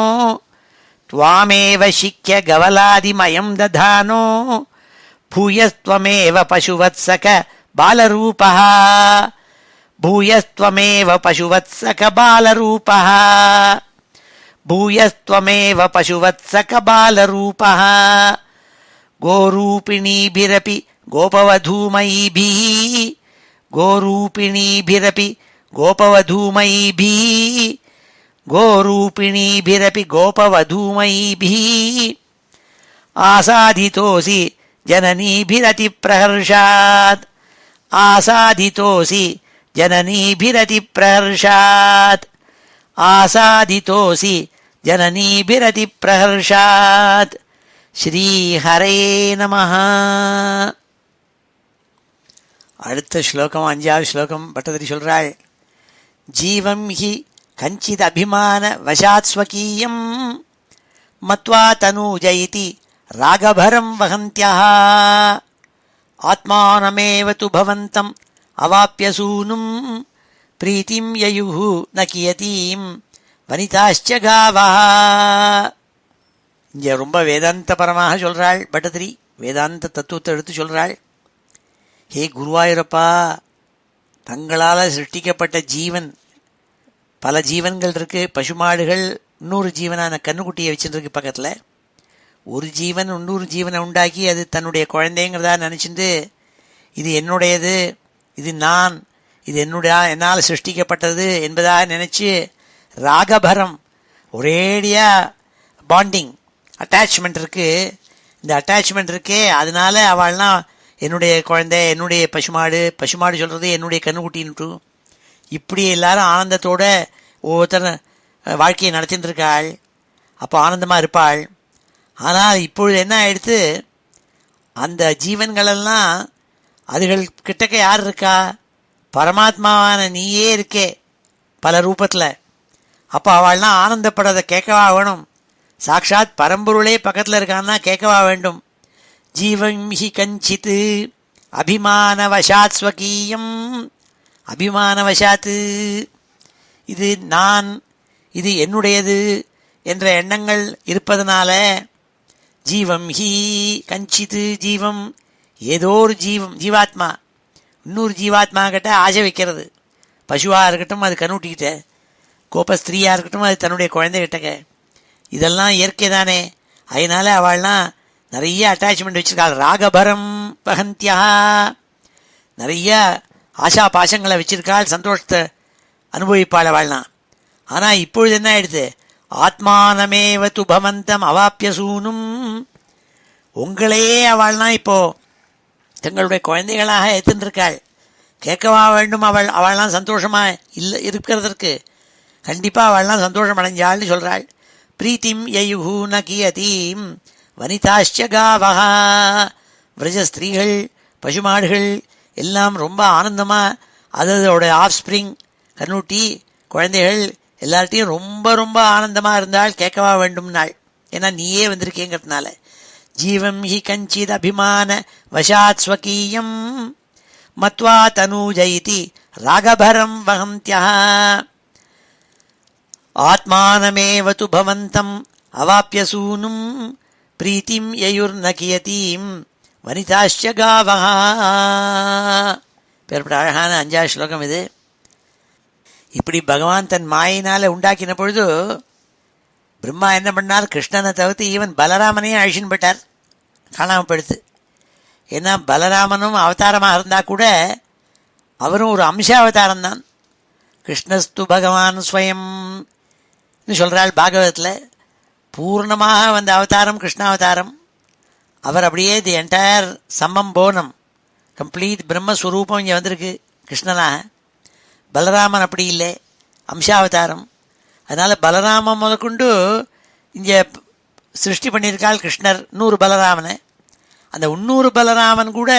त्वामेव शिक्य गवलादिमयं दधानो भूयस्त्वमेव पशुवत्सक बालरूपः भूयस्त्वमेव पशुवत्सक बालरूपः भूयस्त्वमेव पशुवत्सक बालरूपः गोरूपिणीभिरपि गोपवधूमयीभिः गोरूपिणीभिरपि गोपवधूमयीभिः गोरूपिणीभिरपि गोपवधूमयीभिः आसादितोऽसि जननीभिरतिप्रहर्षात् आसादितोऽसि जननीभिरतिप्रहर्षात् आसादितोऽसि जननीभिरतिप्रहर्षात् ஸ்ரீஹரே நமஹ. அடுத்த ஸ்லோகம் 5வது ஸ்லோகம் பட்டதிரி சொல்றாள். ஜீவம் ஹி கஞ்சித் அபிமான வசாத் ஸ்வகீயம் மத்வா தனூஜயிதி ராகபரம் வஹந்த்யஹ ஆத்மானமேவ து பவந்தம் அவாப்ய சூனும் பிரீத்திம் யயுஹு ந கியதீம் வனிதாஷ்ச காவஹ. இங்கே ரொம்ப வேதாந்தபரமாக சொல்கிறாள் பட்டதிரி. வேதாந்த தத்துவத்தை எடுத்து சொல்கிறாள். ஹே குருவாயூரப்பா, தங்களால் சிருஷ்டிக்கப்பட்ட ஜீவன், பல ஜீவன்கள் இருக்குது. பசுமாடுகள் இன்னொரு ஜீவனான கண்ணுக்குட்டியை வச்சுருக்கு பக்கத்தில். ஒரு ஜீவன் இன்னொரு ஜீவனை உண்டாக்கி அது தன்னுடைய குழந்தைங்கிறதா நினச்சிட்டு இது என்னுடையது, இது நான், இது என்னால் சிருஷ்டிக்கப்பட்டது என்பதாக நினச்சி ராகபரம் ஒரேடியாக பாண்டிங் அட்டாச்மெண்ட் இருக்குது. இந்த அட்டாச்மெண்ட் இருக்கே, அதனால அவள்லாம் என்னுடைய குழந்தை, என்னுடைய பசுமாடு, பசுமாடு சொல்கிறது என்னுடைய கண்ணுக்குட்டின்ட்டு இப்படி எல்லாரும் ஆனந்தத்தோடு ஒவ்வொருத்தர் வாழ்க்கையை நடத்தின்னு இருக்காள். அப்போ ஆனந்தமாக இருப்பாள். ஆனால் இப்பொழுது என்ன ஆயிடுத்து, அந்த ஜீவன்களெல்லாம் அதுகள் கிட்டக்க யார் இருக்கா? பரமாத்மாவான நீயே இருக்கே பல ரூபத்தில். அப்போ அவள்லாம் ஆனந்தப்படாத கேட்கவா வேணும்? சாக்ஷாத் பரம்பொருளே பக்கத்தில் இருக்கான்னா கேட்கவா வேண்டும்? ஜீவம் ஹி கஞ்சித் அபிமானவசாத் ஸ்வகீயம். அபிமானவசாத்து, இது நான், இது என்னுடையது என்ற எண்ணங்கள் இருப்பதனால ஜீவம் ஹி கஞ்சித், ஜீவம் ஏதோ ஒரு ஜீவாத்மா இன்னொரு ஜீவாத்மா கிட்ட ஆசை வைக்கிறது. பசுவாக இருக்கட்டும் அது கண்ணுட்டிக்கிட்ட, கோபஸ்திரீயாக இருக்கட்டும் அது தன்னுடைய குழந்தைகிட்டக்க. இதெல்லாம் இயற்கை தானே. அதனால் அவள்லாம் நிறைய அட்டாச்மெண்ட் வச்சுருக்காள். ராகபரம் வஹந்த்யா, நிறைய ஆஷா பாசங்களை வச்சிருக்காள், சந்தோஷத்தை அனுபவிப்பாள் அவள்லாம். ஆனால் இப்பொழுது என்ன ஆயிடுது, ஆத்மானமேவ து பவந்தம் அவாப்ய சூனும், உங்களையே அவள்லாம் இப்போது தங்களுடைய குழந்தைகளாக எடுத்துருக்காள். கேட்கவா வேண்டும்? அவள்லாம் சந்தோஷமாக இல்லை இருக்கிறதற்கு கண்டிப்பாக அவள்லாம் சந்தோஷம் அடைஞ்சாள்னு சொல்கிறாள். பிரீத்திம் யயுஹு ந கியதீம் வனிதாஷ்ச காவஹ. விரஜ ஸ்திரீகள், பசுமாடுகள் எல்லாம் ரொம்ப ஆனந்தமாக அதோட ஆஃப் ஸ்ப்ரிங் கண்ணுட்டி குழந்தைகள் எல்லார்ட்டையும் ரொம்ப ரொம்ப ஆனந்தமாக இருந்தால் கேட்கவா வேண்டும்னாள். ஏன்னா நீயே வந்திருக்கேங்கிறதுனால. ஜீவம் ஹி கஞ்சித் அபிமான வசாத் ஸ்வகீயம் மத்வா தனூஜயிதி ராகபரம் வஹந்த்யஹ ஆத்மானமேவ து பவந்தம் அவாப்ய சூனும் பிரீத்திம் யயுர்ந கியதீம் வனிதாஷ்ச காவஹ. பேர்பட்ட அழகான 5வது ஸ்லோகம் இது. இப்படி பகவான் தன் மாயினால் உண்டாக்கின பொழுது பிரம்மா என்ன பண்ணார், கிருஷ்ணனை தவிர்த்து ஈவன் பலராமனையும் அழிச்சின்னு போயிட்டார், காணாமல் போயிடுத்து. ஏன்னா பலராமனும் அவதாரமாக இருந்தால் கூட அவரும் ஒரு அம்சாவதாரம் தான். கிருஷ்ணஸ்து பகவான் ஸ்வயம் சொல்கிறாள் பாகவதத்தில். பூர்ணமாக வந்த அவதாரம் கிருஷ்ணாவதாரம். அவர் அப்படியே தி என்டையர் சம்மம் போனம் கம்ப்ளீட் பிரம்மஸ்வரூபம் இங்கே வந்திருக்கு கிருஷ்ணனாக. பலராமன் அப்படி இல்லை, அம்சாவதாரம். அதனால் பலராமன் முதற்கொண்டு இங்கே சிருஷ்டி பண்ணியிருக்காள் கிருஷ்ணர் 100 பலராமனை. அந்த 300 பலராமன் கூட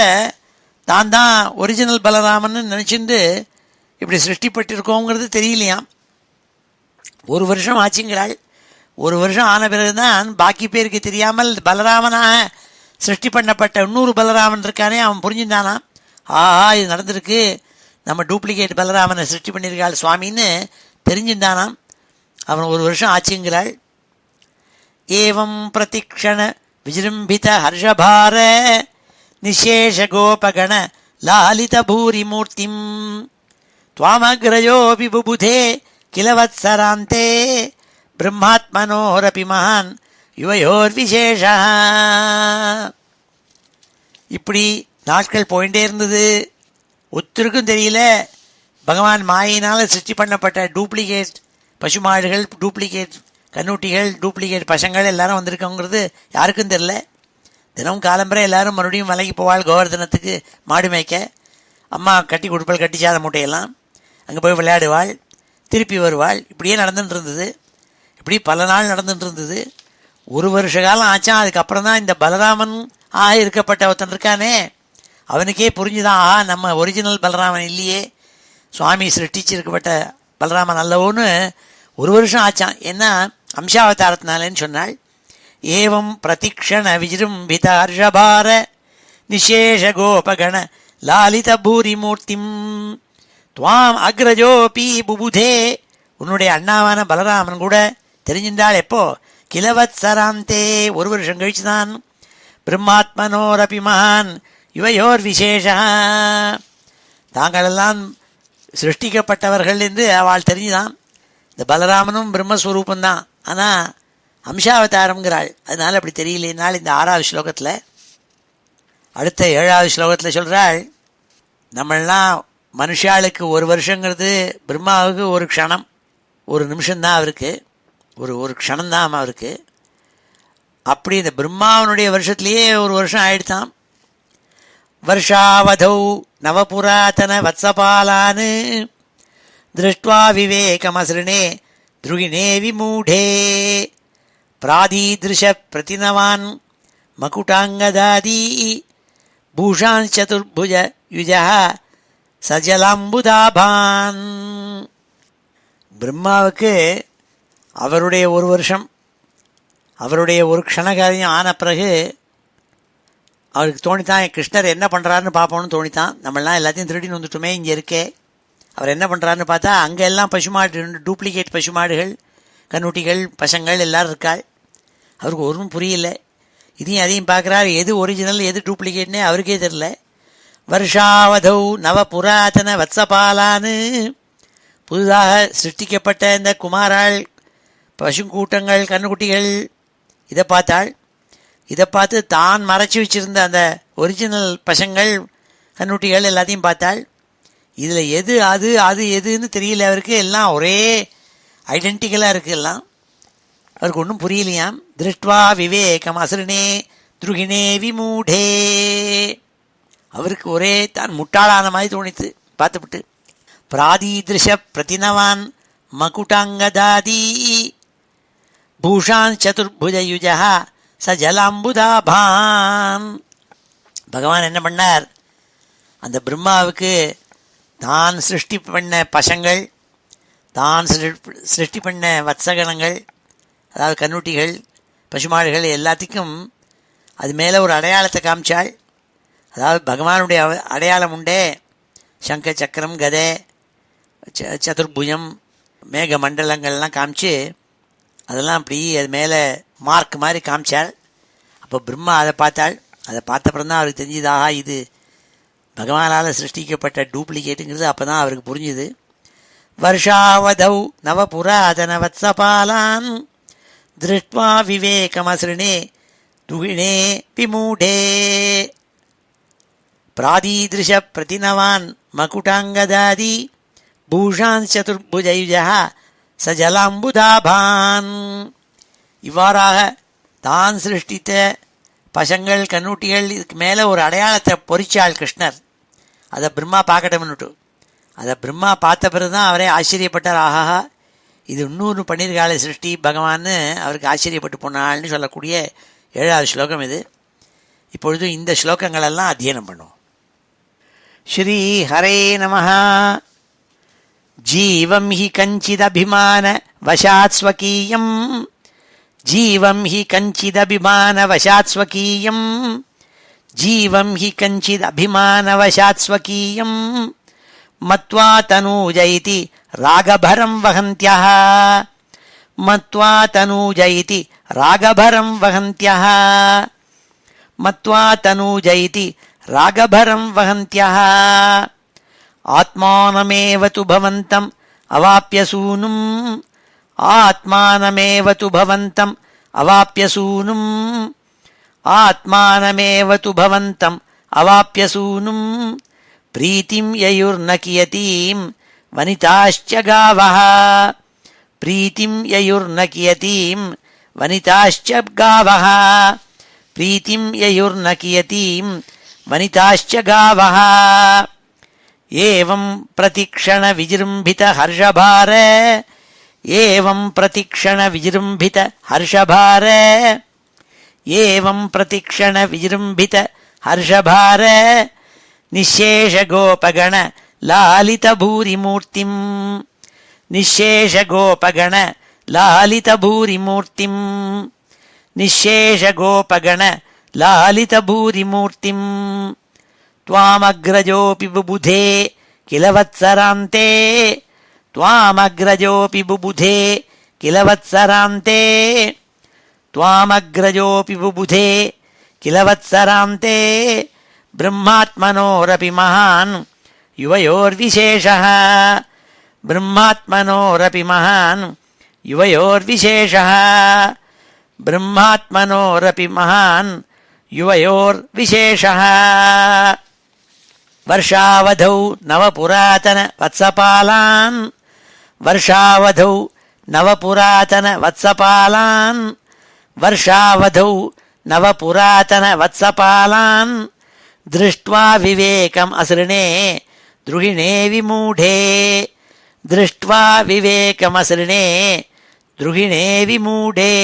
தான் தான் ஒரிஜினல் பலராமன்னு நினச்சிட்டு இப்படி சிருஷ்டிப்பட்டிருக்கோங்கிறது தெரியலையாம். ஒரு வருஷம் ஆச்சுங்கிறாள். ஒரு வருஷம் ஆன பிறகுதான் பாக்கி பேருக்கு தெரியாமல் பலராமனாக சிருஷ்டி பண்ணப்பட்ட இன்னொரு பலராமன் இருக்கானே அவன் புரிஞ்சுட்டானா, ஆஹா இது நடந்திருக்கு, நம்ம டூப்ளிகேட் பலராமனை சிருஷ்டி பண்ணியிருக்காள் சுவாமின்னு தெரிஞ்சுட்டானாம். அவன் ஒரு வருஷம் ஆச்சுங்கிறாள். ஏவம் பிரதிக்ஷண விஜృంభిத ஹர்ஷபார நிசேஷ கோபகண லாலித பூரிமூர்த்திம் त्वामग्रजोऽपि बुबुधे किल वत्सरान्ते பிரம்மாத்மனோரபி மகான் யுவயோர் விசேஷா. இப்படி நாட்கள் போயிட்டே இருந்தது. ஒருத்தருக்கும் தெரியல பகவான் மாயினால் சிருஷ்டி பண்ணப்பட்ட டூப்ளிகேட் பசுமாடுகள், டூப்ளிகேட் கண்ணூட்டிகள், டூப்ளிகேட் பசங்கள் எல்லாரும் வந்திருக்கோங்கிறது யாருக்கும் தெரில. தினமும் காலம்பரை எல்லாரும் மறுபடியும் மலைக்கு போவாள் கோவர்தனத்துக்கு மாடு மேய்க்க. அம்மா கட்டி கொடுப்பாள் கட்டிச்சாத மூட்டையெல்லாம். அங்கே போய் விளையாடுவாள், திருப்பி வருவாள். இப்படியே நடந்துட்டு இருந்தது. இப்படி பல நாள் நடந்துட்டு இருந்தது. ஒரு வருஷ காலம் ஆச்சான். அதுக்கப்புறம் தான் இந்த பலராமன் இருக்கப்பட்ட ஒருத்தன் இருக்கானே அவனுக்கே புரிஞ்சுதான், நம்ம ஒரிஜினல் பலராமன் இல்லையே, சுவாமி சிருஷ்டிச்சிருக்கப்பட்ட பலராமன் அல்லவோன்னு ஒரு வருஷம் ஆச்சான். ஏன்னா அம்சாவதாரத்தினாலேன்னு சொன்னாள். ஏவம் பிரதிக்ஷண விஜృంభిத ஹர்ஷபார நிசேஷ கோபகண லாலித பூரிமூர்த்திம் துவாம் அக்ரஜோபி புபுதே, உன்னுடைய அண்ணாவான பலராமன் கூட தெரிஞ்சின்றாள். எப்போ? கிலவத்சராந்தே, ஒரு வருஷம் கழிச்சுதான். பிரம்மாத்மனோரபி மகான் யுவயோர் விசேஷா, தாங்களெல்லாம் சிருஷ்டிக்கப்பட்டவர்கள் என்று அவள் தெரிஞ்சுதான். இந்த பலராமனும் பிரம்மஸ்வரூபந்தான், ஆனால் அம்சாவதாரம்ங்கிறாள். அதனால் அப்படி தெரியலேனால் இந்த 6வது ஸ்லோகத்தில், அடுத்த 7வது ஸ்லோகத்தில் சொல்கிறாள், நம்மளாம் மனுஷாளுக்கு ஒரு வருஷங்கிறது பிரம்மாவுக்கு ஒரு க்ஷணம், ஒரு நிமிஷம்தான் அவருக்கு, ஒரு க்ஷணம்தான் அவருக்கு. அப்படி இந்த பிரம்மாவனுடைய வருஷத்துலேயே ஒரு வருஷம் ஆயிடுத்தான். வருஷாவதௌ நவபுராதன வத்சபாலான் திருஷ்ட்வா விவேகமசிருணே துருகிணே விமூடே பிராதீதிருஷ பிரதினவான் மகுடாங்கதாதி பூஷான் சதுர்புஜ யுஜா சஜலாம்புதாபான். பிரம்மாவுக்கு அவருடைய ஒரு வருஷம், அவருடைய ஒரு க்ஷணகாரியம் ஆன பிறகு அவருக்கு தோணித்தான், கிருஷ்ணர் என்ன பண்ணுறாருன்னு பார்ப்போம்னு தோணித்தான். நம்மளாம் எல்லாத்தையும் திருடின்னு வந்துட்டோமே, இங்கே இருக்கே, அவர் என்ன பண்ணுறாருன்னு பார்த்தா அங்கே எல்லாம் பசுமாடு, டூப்ளிகேட் பசுமாடுகள், கண்ணுட்டிகள், பசங்கள் எல்லோரும் இருக்காள். அவருக்கு ஒன்றும் புரியல. இதையும் அதையும் பார்க்குறாரு, எது ஒரிஜினல் எது டூப்ளிகேட்னே அவருக்கே தெரில. வருஷாவதௌ நவ புராதன வத்சபாலான்னு, புதுதாக சிருஷ்டிக்கப்பட்ட இந்த குமாராள், பசுக்கூட்டங்கள், கண்ணுக்குட்டிகள், இதை பார்த்தாள். இதை பார்த்து தான் மறைச்சி வச்சுருந்த அந்த ஒரிஜினல் பசங்கள், கண்ணுட்டிகள் எல்லாத்தையும் பார்த்தாள். இதில் எது அது அது எதுன்னு தெரியல அவருக்கு. எல்லாம் ஒரே ஐடென்டிக்கலாக இருக்குது எல்லாம். அவருக்கு ஒன்றும் புரியலையாம். திருஷ்ட்வா விவேகம் அசுரனே துருகிணே விமூடே, அவருக்கு ஒரே தான் முட்டாளான மாதிரி தோணித்து பார்த்துவிட்டு. பிராதீதிருஷ பிரதினவான் மகுடாங்கதாதி பூஷான் சதுர்புஜயுஜா சஜலாம்புதாபான். பகவான் என்ன பண்ணார், அந்த பிரம்மாவுக்கு தான் சிருஷ்டி பண்ண பசங்கள், தான் சிருஷ்டி பண்ண வத்சகணங்கள், அதாவது கண்ணுட்டிகள், பசுமாடுகள் எல்லாத்துக்கும் அது மேலே ஒரு அடையாளத்தை காமிச்சாள். அதாவது பகவானுடைய அடையாளம் உண்டே, சங்க சக்கரம் கதை சதுர்புஜம் மேக மண்டலங்கள்லாம் காமிச்சு அதெல்லாம் அப்படி அது மேலே மார்க் மாதிரி காமிச்சாள். அப்போ பிரம்மா அதை பார்த்தாள். அதை பார்த்தப்புறம் தான் அவருக்கு தெரிஞ்சுதாக இது பகவானால் சிருஷ்டிக்கப்பட்ட டூப்ளிகேட்டுங்கிறது. அப்போ தான் அவருக்கு புரிஞ்சுது. வருஷாவதௌ நவபுராதன வத்சபாலான் திருஷ்ட்வா விவேகமசிருணே துகிணே விமூடே பிராதீதிருஷ பிரதினவான் மகுடாங்கதாதி பூஷான் சதுர்புஜயுஜா சஜலாம்புதாபான். இவ்வாறாக தான் சிருஷ்டித்த பசங்கள், கண்ணூட்டிகள், இதுக்கு மேலே ஒரு அடையாளத்தை பொறிச்சாள் கிருஷ்ணர். அதை பிரம்மா பார்க்கட்டும்னுட்டு. அதை பிரம்மா பார்த்த பிறகு தான் அவரே ஆச்சரியப்பட்டார். ஆஹா, இது இன்னொன்று பண்ணியிருக்காளே சிருஷ்டி பகவான்னு அவருக்கு ஆச்சரியப்பட்டு போனாள்னு சொல்லக்கூடிய 7வது ஸ்லோகம் இது. இப்பொழுது இந்த ஸ்லோகங்களெல்லாம் அத்தியனம் பண்ணுவோம். ஸ்ரீஹரே நமः. ஜீவம் ஹி கஞ்சிதபிமான வசாத் ஸ்வகீயம், ஜீவம் ஹி கஞ்சிதபிமான வசாத் ஸ்வகீயம், ஜீவம் ஹி கஞ்சிதபிமான வசாத் ஸ்வகீயம், மத்வா தனூஜ இதி ராகபரம் வஹந்த்யः, மத்வா தனூஜ இதி ராகபரம் வஹந்த்யः, மத்வா தனூஜ இதி ராகபரம் வஹந்த்யः. ஆத்மானமேவ து பவந்தம் அவாப்ய சூனும், ஆத்மானமேவ து பவந்தம் அவாப்ய சூனும், ஆத்மானமேவ து பவந்தம் அவாப்ய சூனும், பிரீத்திம் யயுர்ன கியதீம் வனிதாश्च गावः, பிரீத்திம் யயுர்ன கியதீம் வனிதாश्च गावः, பிரீத்திம் யயுர்ன கியதீம் வனிதாश्च गावः. ஏவம் பிரதிக்ஷண விஜృంభిத ஹர்ஷபார, ஏவம் பிரதிக்ஷண விஜృంభిத ஹர்ஷபார, ஏவம் பிரதிக்ஷண விஜృంభిத ஹர்ஷபார, நிசேஷ கோபகண லாலித பூரிமூர்த்திம், நிசேஷ கோபகண லாலித பூரிமூர்த்திம், நிசேஷ கோபகண லாலித பூரிமூர்த்திம். त्वामग्रजोऽपि बुबुधे किल वत्सरान्ते, त्वामग्रजोऽपि बुबुधे किल वत्सरान्ते, त्वामग्रजोऽपि बुबुधे किल वत्सरान्ते, ब्रह्मात्मनोरपि महान् युवयोर्विशेषः, ब्रह्मात्मनोरपि महान् युवयोर्विशेषः, ब्रह्मात्मनोरपि महान् युवयोर्विशेषः. वर्षावधौ नवपुरातन वत्सपालान्, वर्षावधौ नवपुरातन वत्सपालान्, वर्षावधौ नवपुरातन वत्सपालान्, दृष्ट्वा विवेकम् असृणे द्रुहिणे विमूढे, दृष्ट्वा विवेकमसृणे द्रुहिणे विमूढे,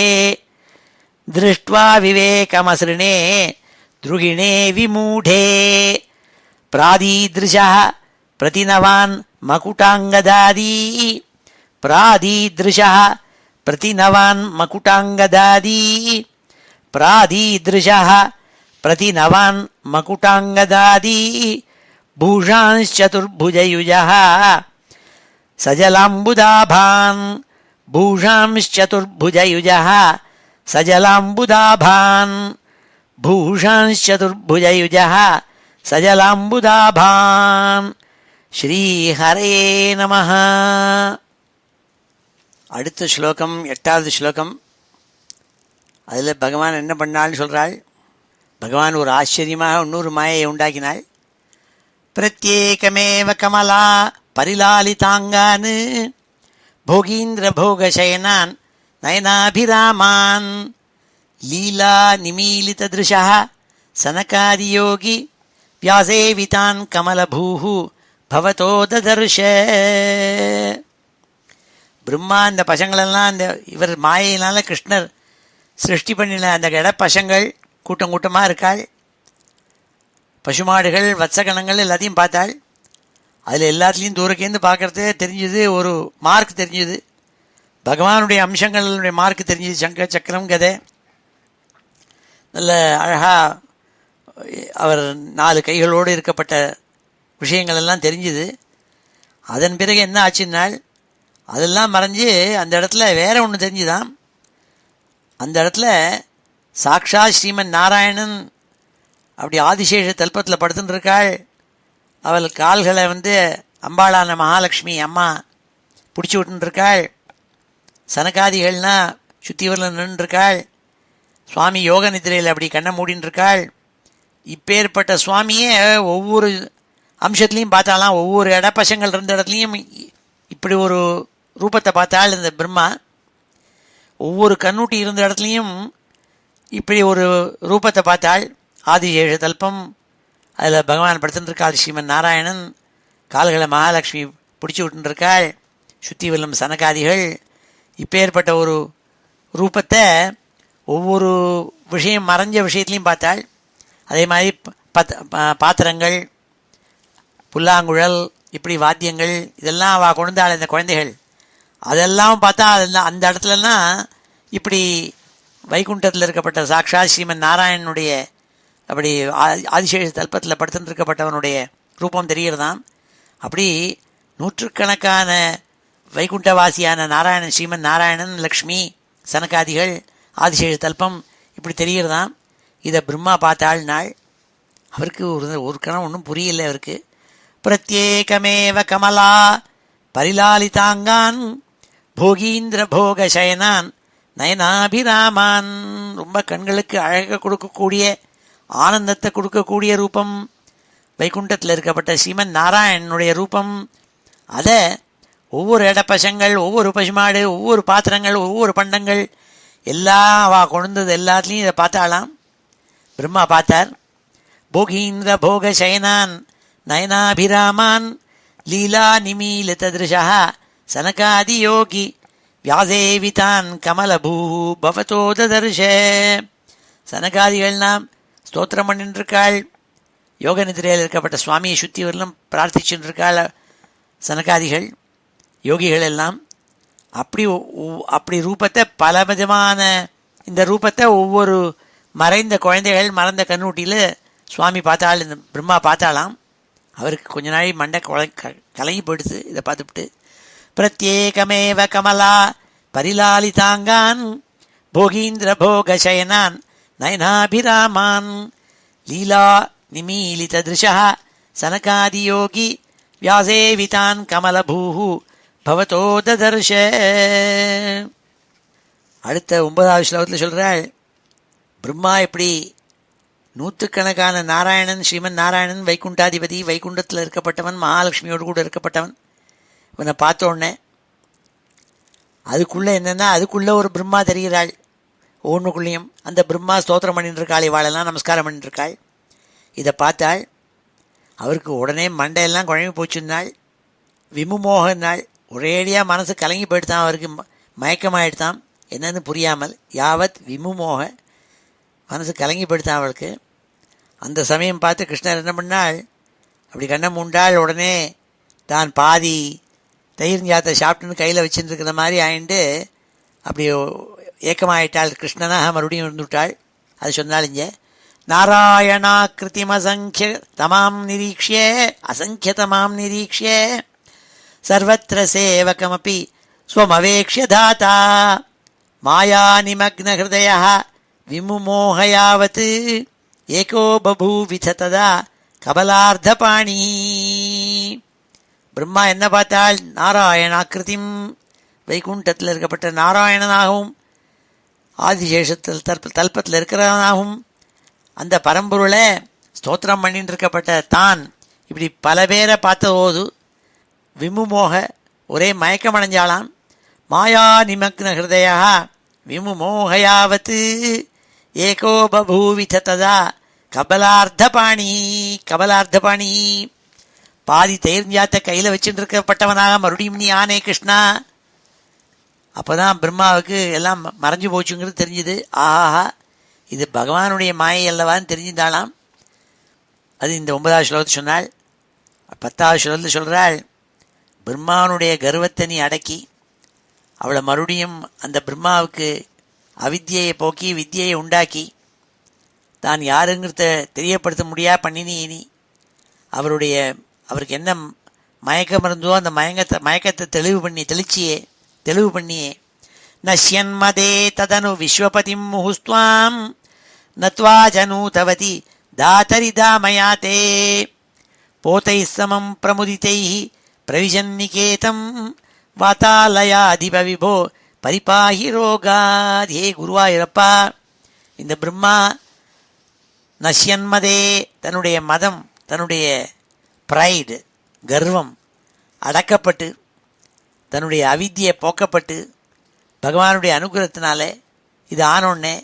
दृष्ट्वा विवेकमसृणे द्रुहिणे विमूढे. प्रादीदृशः प्रतिनवान् मकुटाङ्गदादी, प्रादीदृशः प्रतिनवान् मकुटाङ्गदादी, प्रादीदृशः प्रतिनवान् मकुटाङ्गदादी, भूषांश्चतुर्भुजयुजः सजलाम्बुदाभान्, भूषांश्चतुर्भुजयुजः सजलाम्बुदाभान्, भूषांश्चतुर्भुजयुजः சஜலாம்புதாபான். ஸ்ரீஹரே நமः. அடுத்த ஸ்லோகம் 8வது ஸ்லோகம். அதில் பகவான் என்ன பண்ணாள்னு சொல்கிறாள். பகவான் ஒரு ஆச்சரியமாக இன்னொரு மாயை உண்டாக்கினாள். பிரத்யேகமேவ கமலா பரிலாலிதாங்கான் போகீந்திர போகசயனான் நயனாபிராமான் லீலா நிமீலித திருஷா சனகாதியோகி வியாசேவிதான் கமலபூஹு பவதோ ததர்ஷ. பிரம்மா அந்த பசங்களெல்லாம் அந்த இவர் மாயினால் கிருஷ்ணர் சிருஷ்டி பண்ணின அந்த இடப்பசங்கள் கூட்டம் கூட்டமாக இருக்காள். பசுமாடுகள் வத்சகணங்கள் எல்லாத்தையும் பார்த்தாள். அதில் எல்லாத்துலேயும் தூரக்கேந்து பார்க்குறது தெரிஞ்சுது. ஒரு மார்க் தெரிஞ்சுது, பகவானுடைய அம்சங்களுடைய மார்க் தெரிஞ்சுது. சங்க சக்கரம் கதை நல்ல அழகாக அவர் 4 கைகளோடு இருக்கப்பட்ட விஷயங்கள் எல்லாம் தெரிஞ்சுது. அதன் பிறகு என்ன ஆச்சுன்னால் அதெல்லாம் மறைஞ்சு அந்த இடத்துல வேற ஒன்று தெரிஞ்சுதான். அந்த இடத்துல சாக்ஷா ஸ்ரீமன் நாராயணன் அப்படி ஆதிசேஷ தல்பத்தில் படுத்துன்னு இருக்காள். அவள் கால்களை அம்பாளான மகாலட்சுமி அம்மா பிடிச்சி விட்டுருக்காள். சனகாதிகள்னால் சுத்திவரில் நின்றுருக்காள். சுவாமி யோக நிதிரையில் அப்படி கண்ணை மூடின்னு இருக்காள். இப்பேற்பட்ட சுவாமியே ஒவ்வொரு அம்சத்துலேயும் பார்த்தாலாம். ஒவ்வொரு இடப்பசங்கள் இருந்த இடத்துலையும் இப்படி ஒரு ரூபத்தை பார்த்தாள் இந்த பிரம்மா. ஒவ்வொரு கண்ணூட்டி இருந்த இடத்துலையும் இப்படி ஒரு ரூபத்தை பார்த்தாள். ஆதிசேஷ தல்பம் அதில் பகவான் படுத்துட்டுருக்காள். ஸ்ரீமன் நாராயணன் கால்களை மகாலட்சுமி பிடிச்சி விட்டுருக்காள். சுத்தி வெல்லும் சனகாதிகள் இப்பேற்பட்ட ஒரு ரூபத்தை ஒவ்வொரு விஷயம் மறைஞ்ச விஷயத்துலையும் பார்த்தாள். அதே மாதிரி பாத்திரங்கள், புல்லாங்குழல் இப்படி வாத்தியங்கள் இதெல்லாம் அவள் கொண்டாள் இந்த குழந்தைகள். அதெல்லாம் பார்த்தா அந்த இடத்துலலாம் இப்படி வைகுண்டத்தில் இருக்கப்பட்ட சாக்ஷாத் ஸ்ரீமன் நாராயணனுடைய அப்படி ஆதிசேஷ தல்பத்தில் படுத்துட்டு இருக்கப்பட்டவனுடைய ரூபம் தெரிகிறதாம். அப்படி நூற்றுக்கணக்கான வைகுண்டவாசியான நாராயணன், ஸ்ரீமன் நாராயணன், லக்ஷ்மி, சனகாதிகள், ஆதிசேஷ தல்பம் இப்படி தெரிகிறதாம். இதை பிரம்மா பார்த்தாள் நாள். அவருக்கு ஒரு கணம் ஒன்றும் புரியல அவருக்கு. பிரத்யேகமேவ கமலா பரிலாலிதாங்கான் போகீந்திர போக சயனான் நயனாபிராமான். ரொம்ப கண்களுக்கு அழக கொடுக்கக்கூடிய, ஆனந்தத்தை கொடுக்கக்கூடிய ரூபம் வைகுண்டத்தில் இருக்கப்பட்ட ஸ்ரீமன் நாராயணனுடைய ரூபம். அதை ஒவ்வொரு இடப்பசங்கள், ஒவ்வொரு பசுமாடு, ஒவ்வொரு பாத்திரங்கள், ஒவ்வொரு பண்டங்கள் எல்லாம் அவள் கொண்டது எல்லாத்துலேயும் இதை பார்த்தாலாம். பிரம்மா பார்த்தார். போகீந்திர போக சயனான் நயனாபிராமான் லீலா நிமீலித திருஷா சனகாதி யோகி வியாசேவிதான் கமலபூ பவதோ ததர்ஷ. சனகாதிகள்லாம் ஸ்தோத்திரம் பண்ணிட்டுருக்காள். யோக நிதிரையில் இருக்கப்பட்ட சுவாமியை சுற்றி வரலும் பிரார்த்திச்சுட்டு இருக்காள் சனகாதிகள், யோகிகள் எல்லாம். அப்படி ரூபத்தை பல விதமான இந்த ரூபத்தை ஒவ்வொரு மறைந்த குழந்தைகள் மறந்த கண்ணூட்டியில் சுவாமி பார்த்தாள், இந்த பிரம்மா பார்த்தாலாம். அவருக்கு கொஞ்ச நாள் மண்டை கலங்கி போயிடுது இதை பார்த்துவிட்டு. பிரத்யேகமேவ கமலா பரிலாலிதாங்கான் போகீந்திர போக சயனான் நயனாபிராமான் லீலா நிமீலித திருஷா சனகாதி யோகி வியாசேவிதான் கமலபூஹு பவதோ ததர்ஷ. அடுத்த 9வது ஸ்லோகத்தில் சொல்கிறாள், பிரம்மா எப்படி நூற்றுக்கணக்கான நாராயணன், ஸ்ரீமன் நாராயணன், வைகுண்டாதிபதி, வைகுண்டத்தில் இருக்கப்பட்டவன், மகாலட்சுமியோடு கூட இருக்கப்பட்டவன், இவனை பார்த்த உடனே அதுக்குள்ளே என்னென்னா அதுக்குள்ளே ஒரு பிரம்மா தெரிகிறாள். ஒன்றுக்குள்ளேயும் அந்த பிரம்மா ஸ்தோத்திரம் பண்ணிட்டு இருக்காள், இவாளெல்லாம் நமஸ்காரம் பண்ணிட்டு இருக்காள். இதை பார்த்தாள். அவருக்கு உடனே மண்டையெல்லாம் குழம்பு போச்சுன்னாள், விமுமோகனாள். ஒரேடியாக மனசு கலங்கி போயிடுத்தான், அவருக்கு மயக்கமாயிடுத்தான், என்னன்னு புரியாமல். யாவத் விமுமோக, மனசு கலங்கி போயிடுத்தான் அவளுக்கு. அந்த சமயம் பார்த்து கிருஷ்ணர் என்ன பண்ணாள், அப்படி கண்ணை மூண்டாள். உடனே தான் பாதி தயிர் ஞாத்தை சாப்பிட்டுன்னு கையில் வச்சுருக்கிற மாதிரி ஆயிண்டு அப்படி ஏக்கமாயிட்டாள். கிருஷ்ணனாக மறுபடியும் இருந்துவிட்டாள். அது சொன்னாள் இங்கே, நாராயணாக்கிருதிம் அசங்கியதமாம் நிரீக்ஷே சர்வத்திர சேவகமபி ஸ்வமவேக்ஷ்ய தாதா மாயா நிமக்ன ஹிருதய விமுமோகயாவத் ஏகோ பபூவித ததா கபலார்த்தபாணி. பிரம்மா என்ன பார்த்தாள், நாராயணாக்கிருதிம், வைகுண்டத்தில் இருக்கப்பட்ட நாராயணனாகவும் ஆதிசேஷத்தில் தல்பத்தில் இருக்கிறவனாகவும் அந்த பரம்பொருளை ஸ்தோத்திரம் பண்ணிட்டு இருக்கப்பட்ட தான் இப்படி பல பேரை பார்த்தபோது விமுமோக, ஒரே மயக்கமடைஞ்சாலாம். மாயா நிமக்ன ஹிருதயா விமுமோகயாவத் ஏகோ பபூவித ததா கபலார்த்தபாணி. கபலார்த்தபாணி, பாதி தயிர்ஞ்சாத்தை கையில் வச்சுட்டு இருக்கப்பட்டவனாக மறுபடியும் நீ ஆனே கிருஷ்ணா. அப்போ தான் பிரம்மாவுக்கு எல்லாம் மறைஞ்சு போச்சுங்கிறது தெரிஞ்சுது. ஆஹா, இது பகவானுடைய மாயை அல்லவான்னு தெரிஞ்சுட்டாலாம். அது இந்த 9வது ஸ்லோகத்தை சொன்னாள். 10வது ஸ்லோகத்தில் சொல்கிறாள், பிரம்மாவனுடைய கர்வத்தை நீ அடக்கி அவளை மறுபடியும் அந்த பிரம்மாவுக்கு அவித்தியை போக்கி வித்தியை உண்டாக்கி தான் யாருங்கிறத தெரியப்படுத்த முடியா பண்ணினி. நீ அவருக்கு என்ன மயக்கம் இருந்தோ அந்த மயக்கத்தை தெளிவு பண்ணியே. நஷ்யன்மதே ததனு விஸ்வபதிம் முஹுஸ்துவாம் நத்வா ஜனூதவதி தாதரிதாமயாதே போதை சமம் பிரமுதிதை பிரவிஜன்னிகேதம் வாதாலயாதிப விபோ பரிபாஹி ரோகாத். ஹே குருவாயூரப்பா, இந்த பிரம்மா நஷ்யன்மதே, தன்னுடைய மதம், தன்னுடைய ப்ரைடு, கர்வம் அடக்கப்பட்டு, தன்னுடைய அவித்தியை போக்கப்பட்டு பகவானுடைய அனுகிரகத்தினால இது ஆனோடனே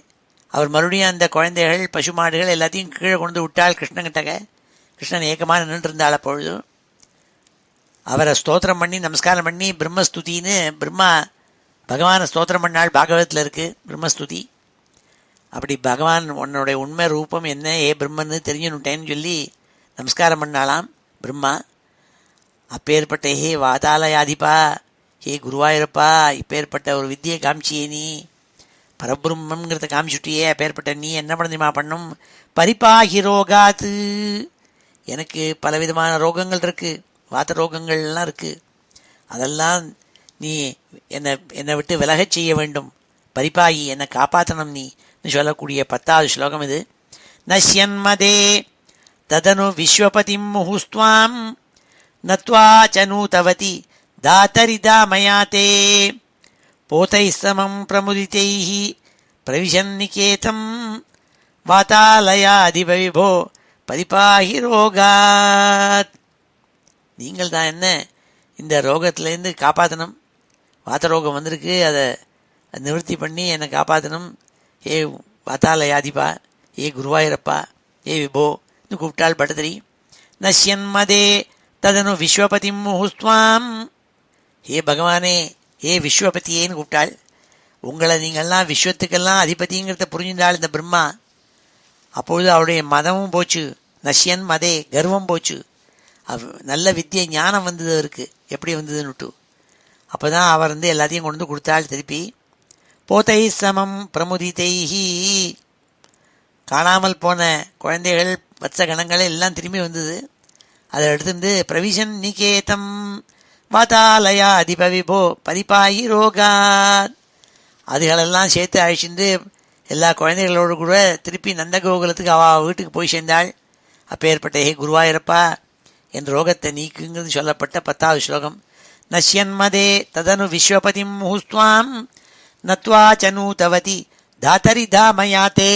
அவர் மறுபடியும் அந்த குழந்தைகள், பசுமாடுகள் எல்லாத்தையும் கீழே கொண்டு விட்டாள் கிருஷ்ணங்கிட்டக. கிருஷ்ணன் ஏக்கமாக நின்றுருந்தாள். அப்பொழுது அவரை ஸ்தோத்திரம் பண்ணி நமஸ்காரம் பண்ணி பிரம்மஸ்துதின்னு பிரம்மா பகவானை ஸ்தோத்திரம் பண்ணாள். பாகவதத்தில் இருக்குது பிரம்மஸ்துதி. அப்படி பகவான் உன்னுடைய உண்மை ரூபம் என்ன, ஏ பிரம்மன்னு தெரிஞ்சுன்னுட்டேன்னு சொல்லி நமஸ்காரம் பண்ணாலாம் பிரம்மா. அப்பேற்பட்ட ஹே வாதாலயாதிபா, ஹே குருவாயூரப்பா, இப்பேற்பட்ட ஒரு வித்தியை காமிச்சியே நீ, பரபிரம்மங்கிறத காமிச்சுட்டியே, அப்பேற்பட்ட நீ என்ன பண்ணதுமா பண்ணும்? பரிபாகி ரோகாத்து, எனக்கு பலவிதமான ரோகங்கள் இருக்குது, வாத ரோகங்கள்லாம் இருக்குது, அதெல்லாம் நீ என்னை விட்டு விலகச் செய்ய வேண்டும். பரிபாகி, என்னை காப்பாற்றணும் நீன்னு சொல்லக்கூடிய 10வது ஸ்லோகம் இது. நஷ்யன்மதே ததனு விஸ்வபதிம் முஹுஸ்துவாம் நத்வா சனூதவதி தாத்தரிதா மயாதே போதை சமம் பிரமுதிதைஹ பிரவிசன்னிகேதம் வாதாலயாதிபவிபோ பரிபாகி ரோகாத். நீங்கள் தான் என்ன இந்த ரோகத்திலேருந்து காப்பாற்றணும். வாத ரோகம் வந்திருக்கு, அதை நிவர்த்தி பண்ணி என்னை காப்பாற்றணும். ஏ வாதாலயாதிபா, ஏ குருவாயூரப்பா, ஏ விபோ இன்னும் கூப்பிட்டாள் பட்டதிரி. நஷ்யன்மதே ததனு விஸ்வபதிம் முஹுஸ்துவாம், ஹே பகவானே, ஏ விஸ்வபதியேன்னு கூப்பிட்டாள். உங்களை நீங்கள்லாம் விஸ்வத்துக்கெல்லாம் அதிபதிங்கிறத புரிஞ்சுட்டாள் இந்த பிரம்மா. அப்பொழுது அவருடைய மதமும் போச்சு, நஷ்யன் மதே, கர்வம் போச்சு. நல்ல வித்தியை ஞானம் வந்தது அவருக்கு, எப்படி வந்ததுன்னுட்டு. அப்போ தான் அவர் எல்லாத்தையும் கொண்டு வந்து கொடுத்தாள் திருப்பி. போதை சமம் பிரமுதிதைஹி, காணாமல் போன குழந்தைகள் வத்ச கணங்கள் எல்லாம் திரும்பி வந்தது. அதை எடுத்துருந்து பிரவிஷன் நிகேதம் வாதாலயா அதிபவிபோ பரிபாகி ரோகாத், அதுகளெல்லாம் சேர்த்து அழிச்சிருந்து எல்லா குழந்தைகளோடு கூட திருப்பி நந்தகோகுலத்துக்கு அவள் வீட்டுக்கு போய் சேர்ந்தாள். அப்பேற்பட்ட ஹே குருவாயூரப்பா, என் ரோகத்தை நீக்குங்கிறது சொல்லப்பட்ட 10வது ஸ்லோகம். நஷ்யன்மதே ததனு விஸ்வபதிம் முஹுஸ்துவாம் நத்வா சனூதவதி தாத்தரிதா மயாதே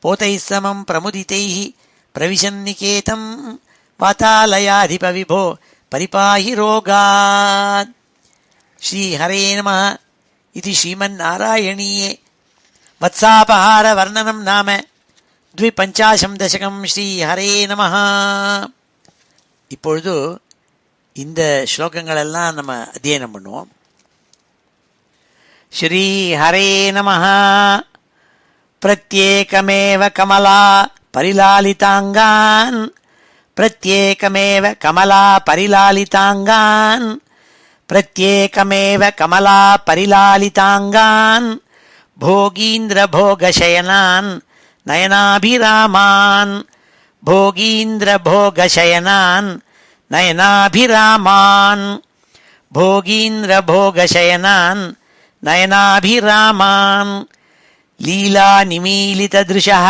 போதை சமம் பிரமுதிதைஹ பிரவிசன்னிகேதம் வாதாலயாதிபவிபோ பரிபாஹி ரோகாத். ஸ்ரீ ஹரே நமः. இது ஸ்ரீமன்னாராயணீயே வத்சாபஹார வர்ணனம் நாம 250 தசகம். ஸ்ரீ ஹரே நமः. இப்பொழுது இந்த ஸ்லோகங்களெல்லாம் நம்ம அத்தியனம் பண்ணுவோம். ஸ்ரீ ஹரே நமः. பிரத்யேகமேவ கமலா பரிலாலிதாங்கான், பிரத்யேகமேவ கமலா பரிலாலிதாங்கான், பிரத்யேகமேவ கமலா பரிலாலிதாங்கான் போகீந்திர போகசயனான் நயனாபிராமான், போகீந்திர போகசயனான் நயனாபிராமான், போகீந்திர போகசயனான் நயனாபிராமான். லீலா நிமீலிதத்ருஷः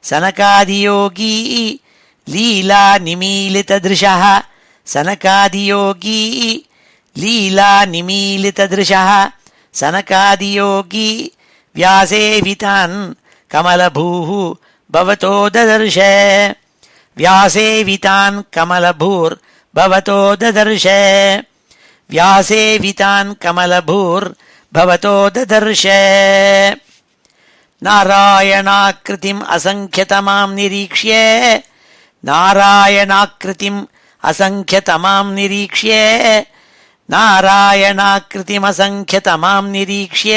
சனகாதியோகீ, லீலா நிமீலிதத்ருஷः சனகாதியோகீ, லீலா நிமீலிதத்ருஷः சனகாதியோகீ व्यासेवितान् कमलभूः भवतो ददर्श, व्यासेवितान् कमलभूर्भवतो ददर्श, व्यासेवितान् कमलभूर्भवतो ददर्श. नारायणाकृतिम् असङ्ख्यतमां निरीक्ष्य, नारायणाकृतिम् असङ्ख्यतमां निरीक्ष्य, नारायणाकृतिमसङ्ख्यतमां निरीक्ष्य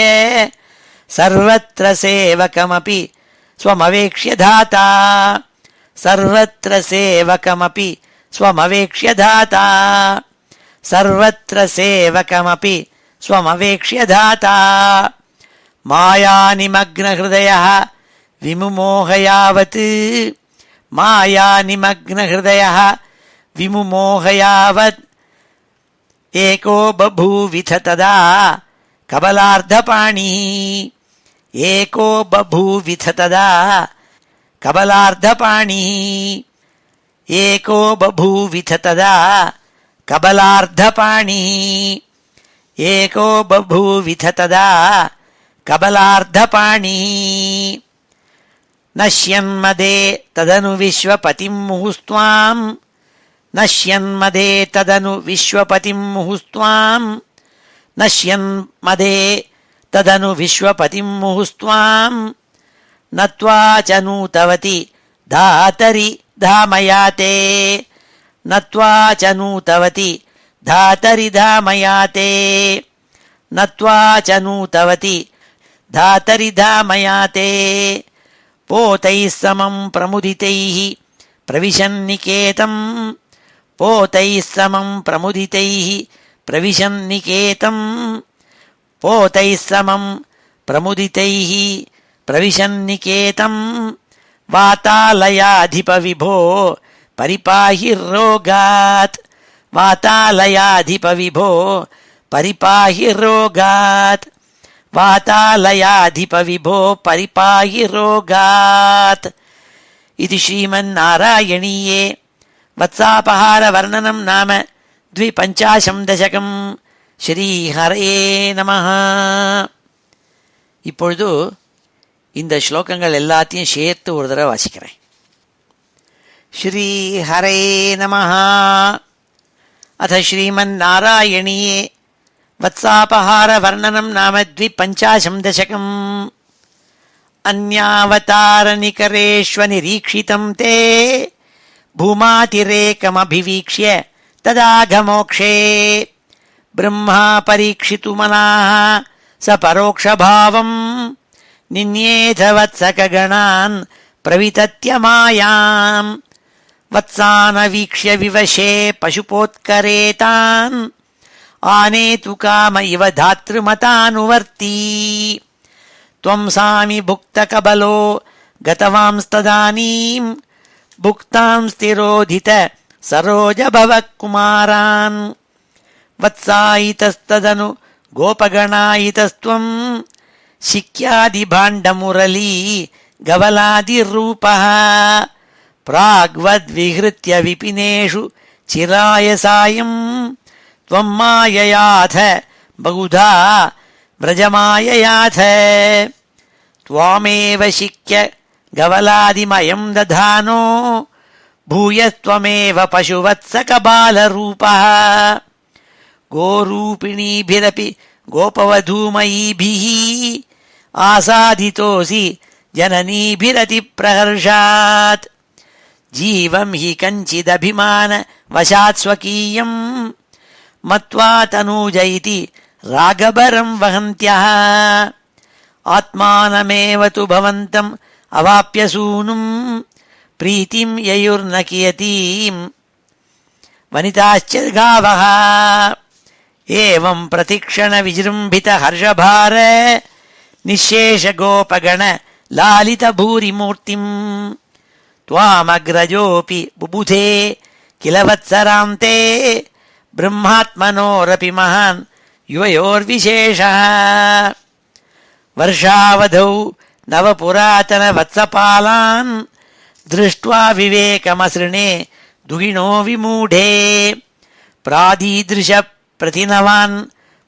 सर्वत्र सेवकमपि स्वमवेक्ष्य धाता, सर्वत्र सेवकमपि स्वमवेक्ष्य धाता, सर्वत्र सेवकमपि स्वमवेक्ष्य धाता. मायानिमग्नहृदयः विमुमोहयावत्, मायानिमग्नहृदयः विमुमोहयावत् एको बभूविथ तदा कबलार्धपाणिः, एको बभूविथ तदा कबलार्धपाणिः, एको बभूविथ तदा कबलार्धपाणिः, एको बभूविथ तदा कबलार्धपाणिः. नश्यन्मदे तदनु विश्वपतिं मुहुस्त्वां, नश्यन्मदे तदनु विश्वपतिं मुहुस्त्वां, नश्यन्मदे तदनु विश्वपतिं मुहुस्त्वां नत्वा च नूतवति धातरि धामयाते, नत्वा च नूतवति धातरि धामयाते, नत्वा च नूतवति धातरि धामयाते. पोतैः समं प्रमुदितैः प्रविशन्निकेतं, போதைः समं प्रमुदितैः प्रविशन्निकेतम् पोतैः समं प्रमुदितैः प्रविशन्निकेतम् वातालयाधिपविभो परिपाहि रोगात् वातालयाधिपविभो परिपाहि रोगात् वातालयाधिपविभो परिपाहि रोगात् इति श्रीमन्नारायणीये वत्सापहारवर्णनं नाम 250 दशकम् ஸ்ரீஹரே நமஹ. இப்பொழுது இந்த ஸ்லோகங்கள் எல்லாத்தையும் சேர்த்து ஒரு தடவை வாசிக்கிறேன். ஸ்ரீஹரே நமஹ. அத ஸ்ரீமன்னாராயணீயே வத்சாபஹாரவர்ணனம் நாம 250 தசகம். அந்யாவதாரநிகரேஷ்வநிரீக்ஷிதம் தே பூமாதிரேகமபிவீக்ஷ்ய ததாகமோக்ஷே ब्रह्मा परीक्षितु मनाः स परोक्षभावम् निन्येथ वत्सकगणान् प्रवितत्य मायाम् वत्सानवीक्ष्य विवशे पशुपोत्करेतान् आनेतु काम इव धातृमतानुवर्ती त्वं सामि भुक्तकबलो गतवांस्तदानीम् भुक्तां स्थिरोधित सरोजभवः कुमारान् वत्सायितस्तदनु गोपगणायितस्त्वं शिक्यादिभाण्डमुरली गवलादिरूपः प्राग्वद्विहृत्य विपिनेषु चिराय सायं त्वं माययाथ बहुधा व्रजमाययाथ त्वामेव शिक्य गवलादिमयं दधानो भूयस्त्वमेव पशुवत्सकबालरूपः गोरूपिणीभिरपि गोपवधूमयीभिः आसादितोऽसि जननीभिरतिप्रहर्षात् जीवं हि कञ्चिदभिमानवशात् स्वकीयं मत्वा तनूज इति रागभरं वहन्त्यः आत्मानमेव तु भवन्तम् अवाप्य सूनुं प्रीतिं ययुर्न कियतीं वनिताश्च गावः एवं प्रतिक्षण विजृम्भित हर्षभार निःशेष गोपगण लालित भूरिमूर्तिम् त्वामग्रजोऽपि बुबुधे किल वत्सरान्ते ब्रह्मात्मनोरपि महान् युवयोर्विशेषः वर्षावधौ नवपुरातन वत्सपालान् दृष्ट्वा विवेकमसृणे दुहिणो विमूढे प्रादीदृश प्रतिनवान्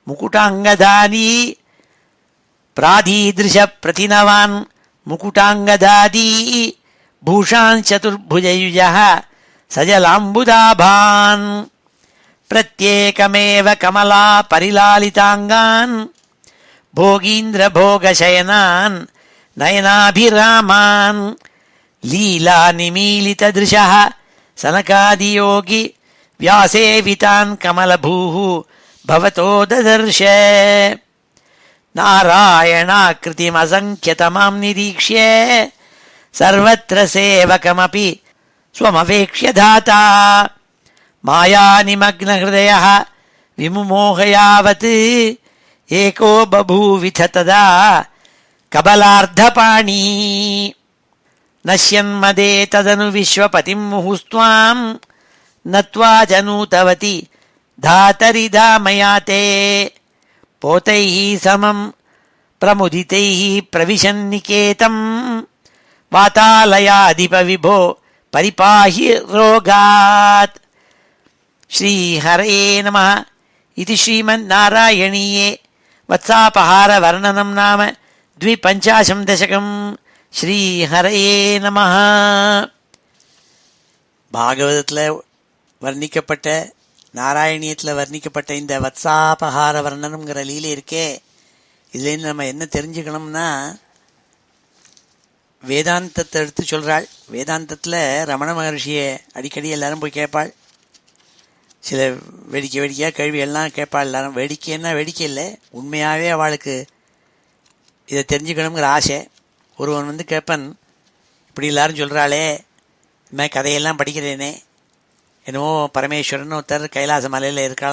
मुकुटाङ्गदादी प्रादीदृशप्रतिनवान् मुकुटाङ्गदादी भूषान् चतुर्भुजयुजः सजलाम्बुदाभान् प्रत्येकमेव कमला परिलालिताङ्गान् भोगीन्द्रभोगशयनान् नयनाभिरामान् लीलानिमीलितदृशः सनकादियोगि व्यासेवितान् कमलभूः भवतो ददर्श नारायणाकृतिमसङ्ख्यतमां निरीक्ष्य सर्वत्र सेवकमपि स्वमवेक्ष्य धाता मायानिमग्नहृदयः विमुमोहयावत् एको बभूविथ तदा कबलार्धपाणी नश्यन्मदे तदनु विश्वपतिं मुहुस्त्वां नत्वा जनूतवती धातरिधामया ते पोतैः समं प्रमुदितैः प्रविशन्निकेतम् वातालयाधिपविभो परिपाहि रोगात्. श्रीहरे नमः. इति श्रीमन्नारायणीये वत्सापहारवर्णनं नाम 250 दशकम्. ஸ்ரீஹரே நமஹ. பாகவதத்தில் வர்ணிக்கப்பட்ட நாராயணியத்தில் வர்ணிக்கப்பட்ட இந்த வத்சாபஹார வர்ணனம்ங்கிற லீலை இருக்கே, இதுலேருந்து நம்ம என்ன தெரிஞ்சுக்கணும்னா, வேதாந்தத்தை எடுத்து சொல்கிறாள். வேதாந்தத்தில் ரமண மகர்ஷியை அடிக்கடி எல்லாரும் போய் கேட்பாள். சில வேடிக்கையாக கேள்வியெல்லாம் கேட்பாள். எல்லாரும் வேடிக்கைன்னா வேடிக்கை இல்லை, உண்மையாகவே அவளுக்கு இதை தெரிஞ்சுக்கணுங்கிற ஆசை. ஒருவன் வந்து கேட்பன், இப்படி எல்லாரும் சொல்கிறாளே, இந்த மாதிரி கதையெல்லாம் படிக்கிறேனே, என்னவோ பரமேஸ்வரன் ஒருத்தர் கைலாச மலையில் இருக்கிற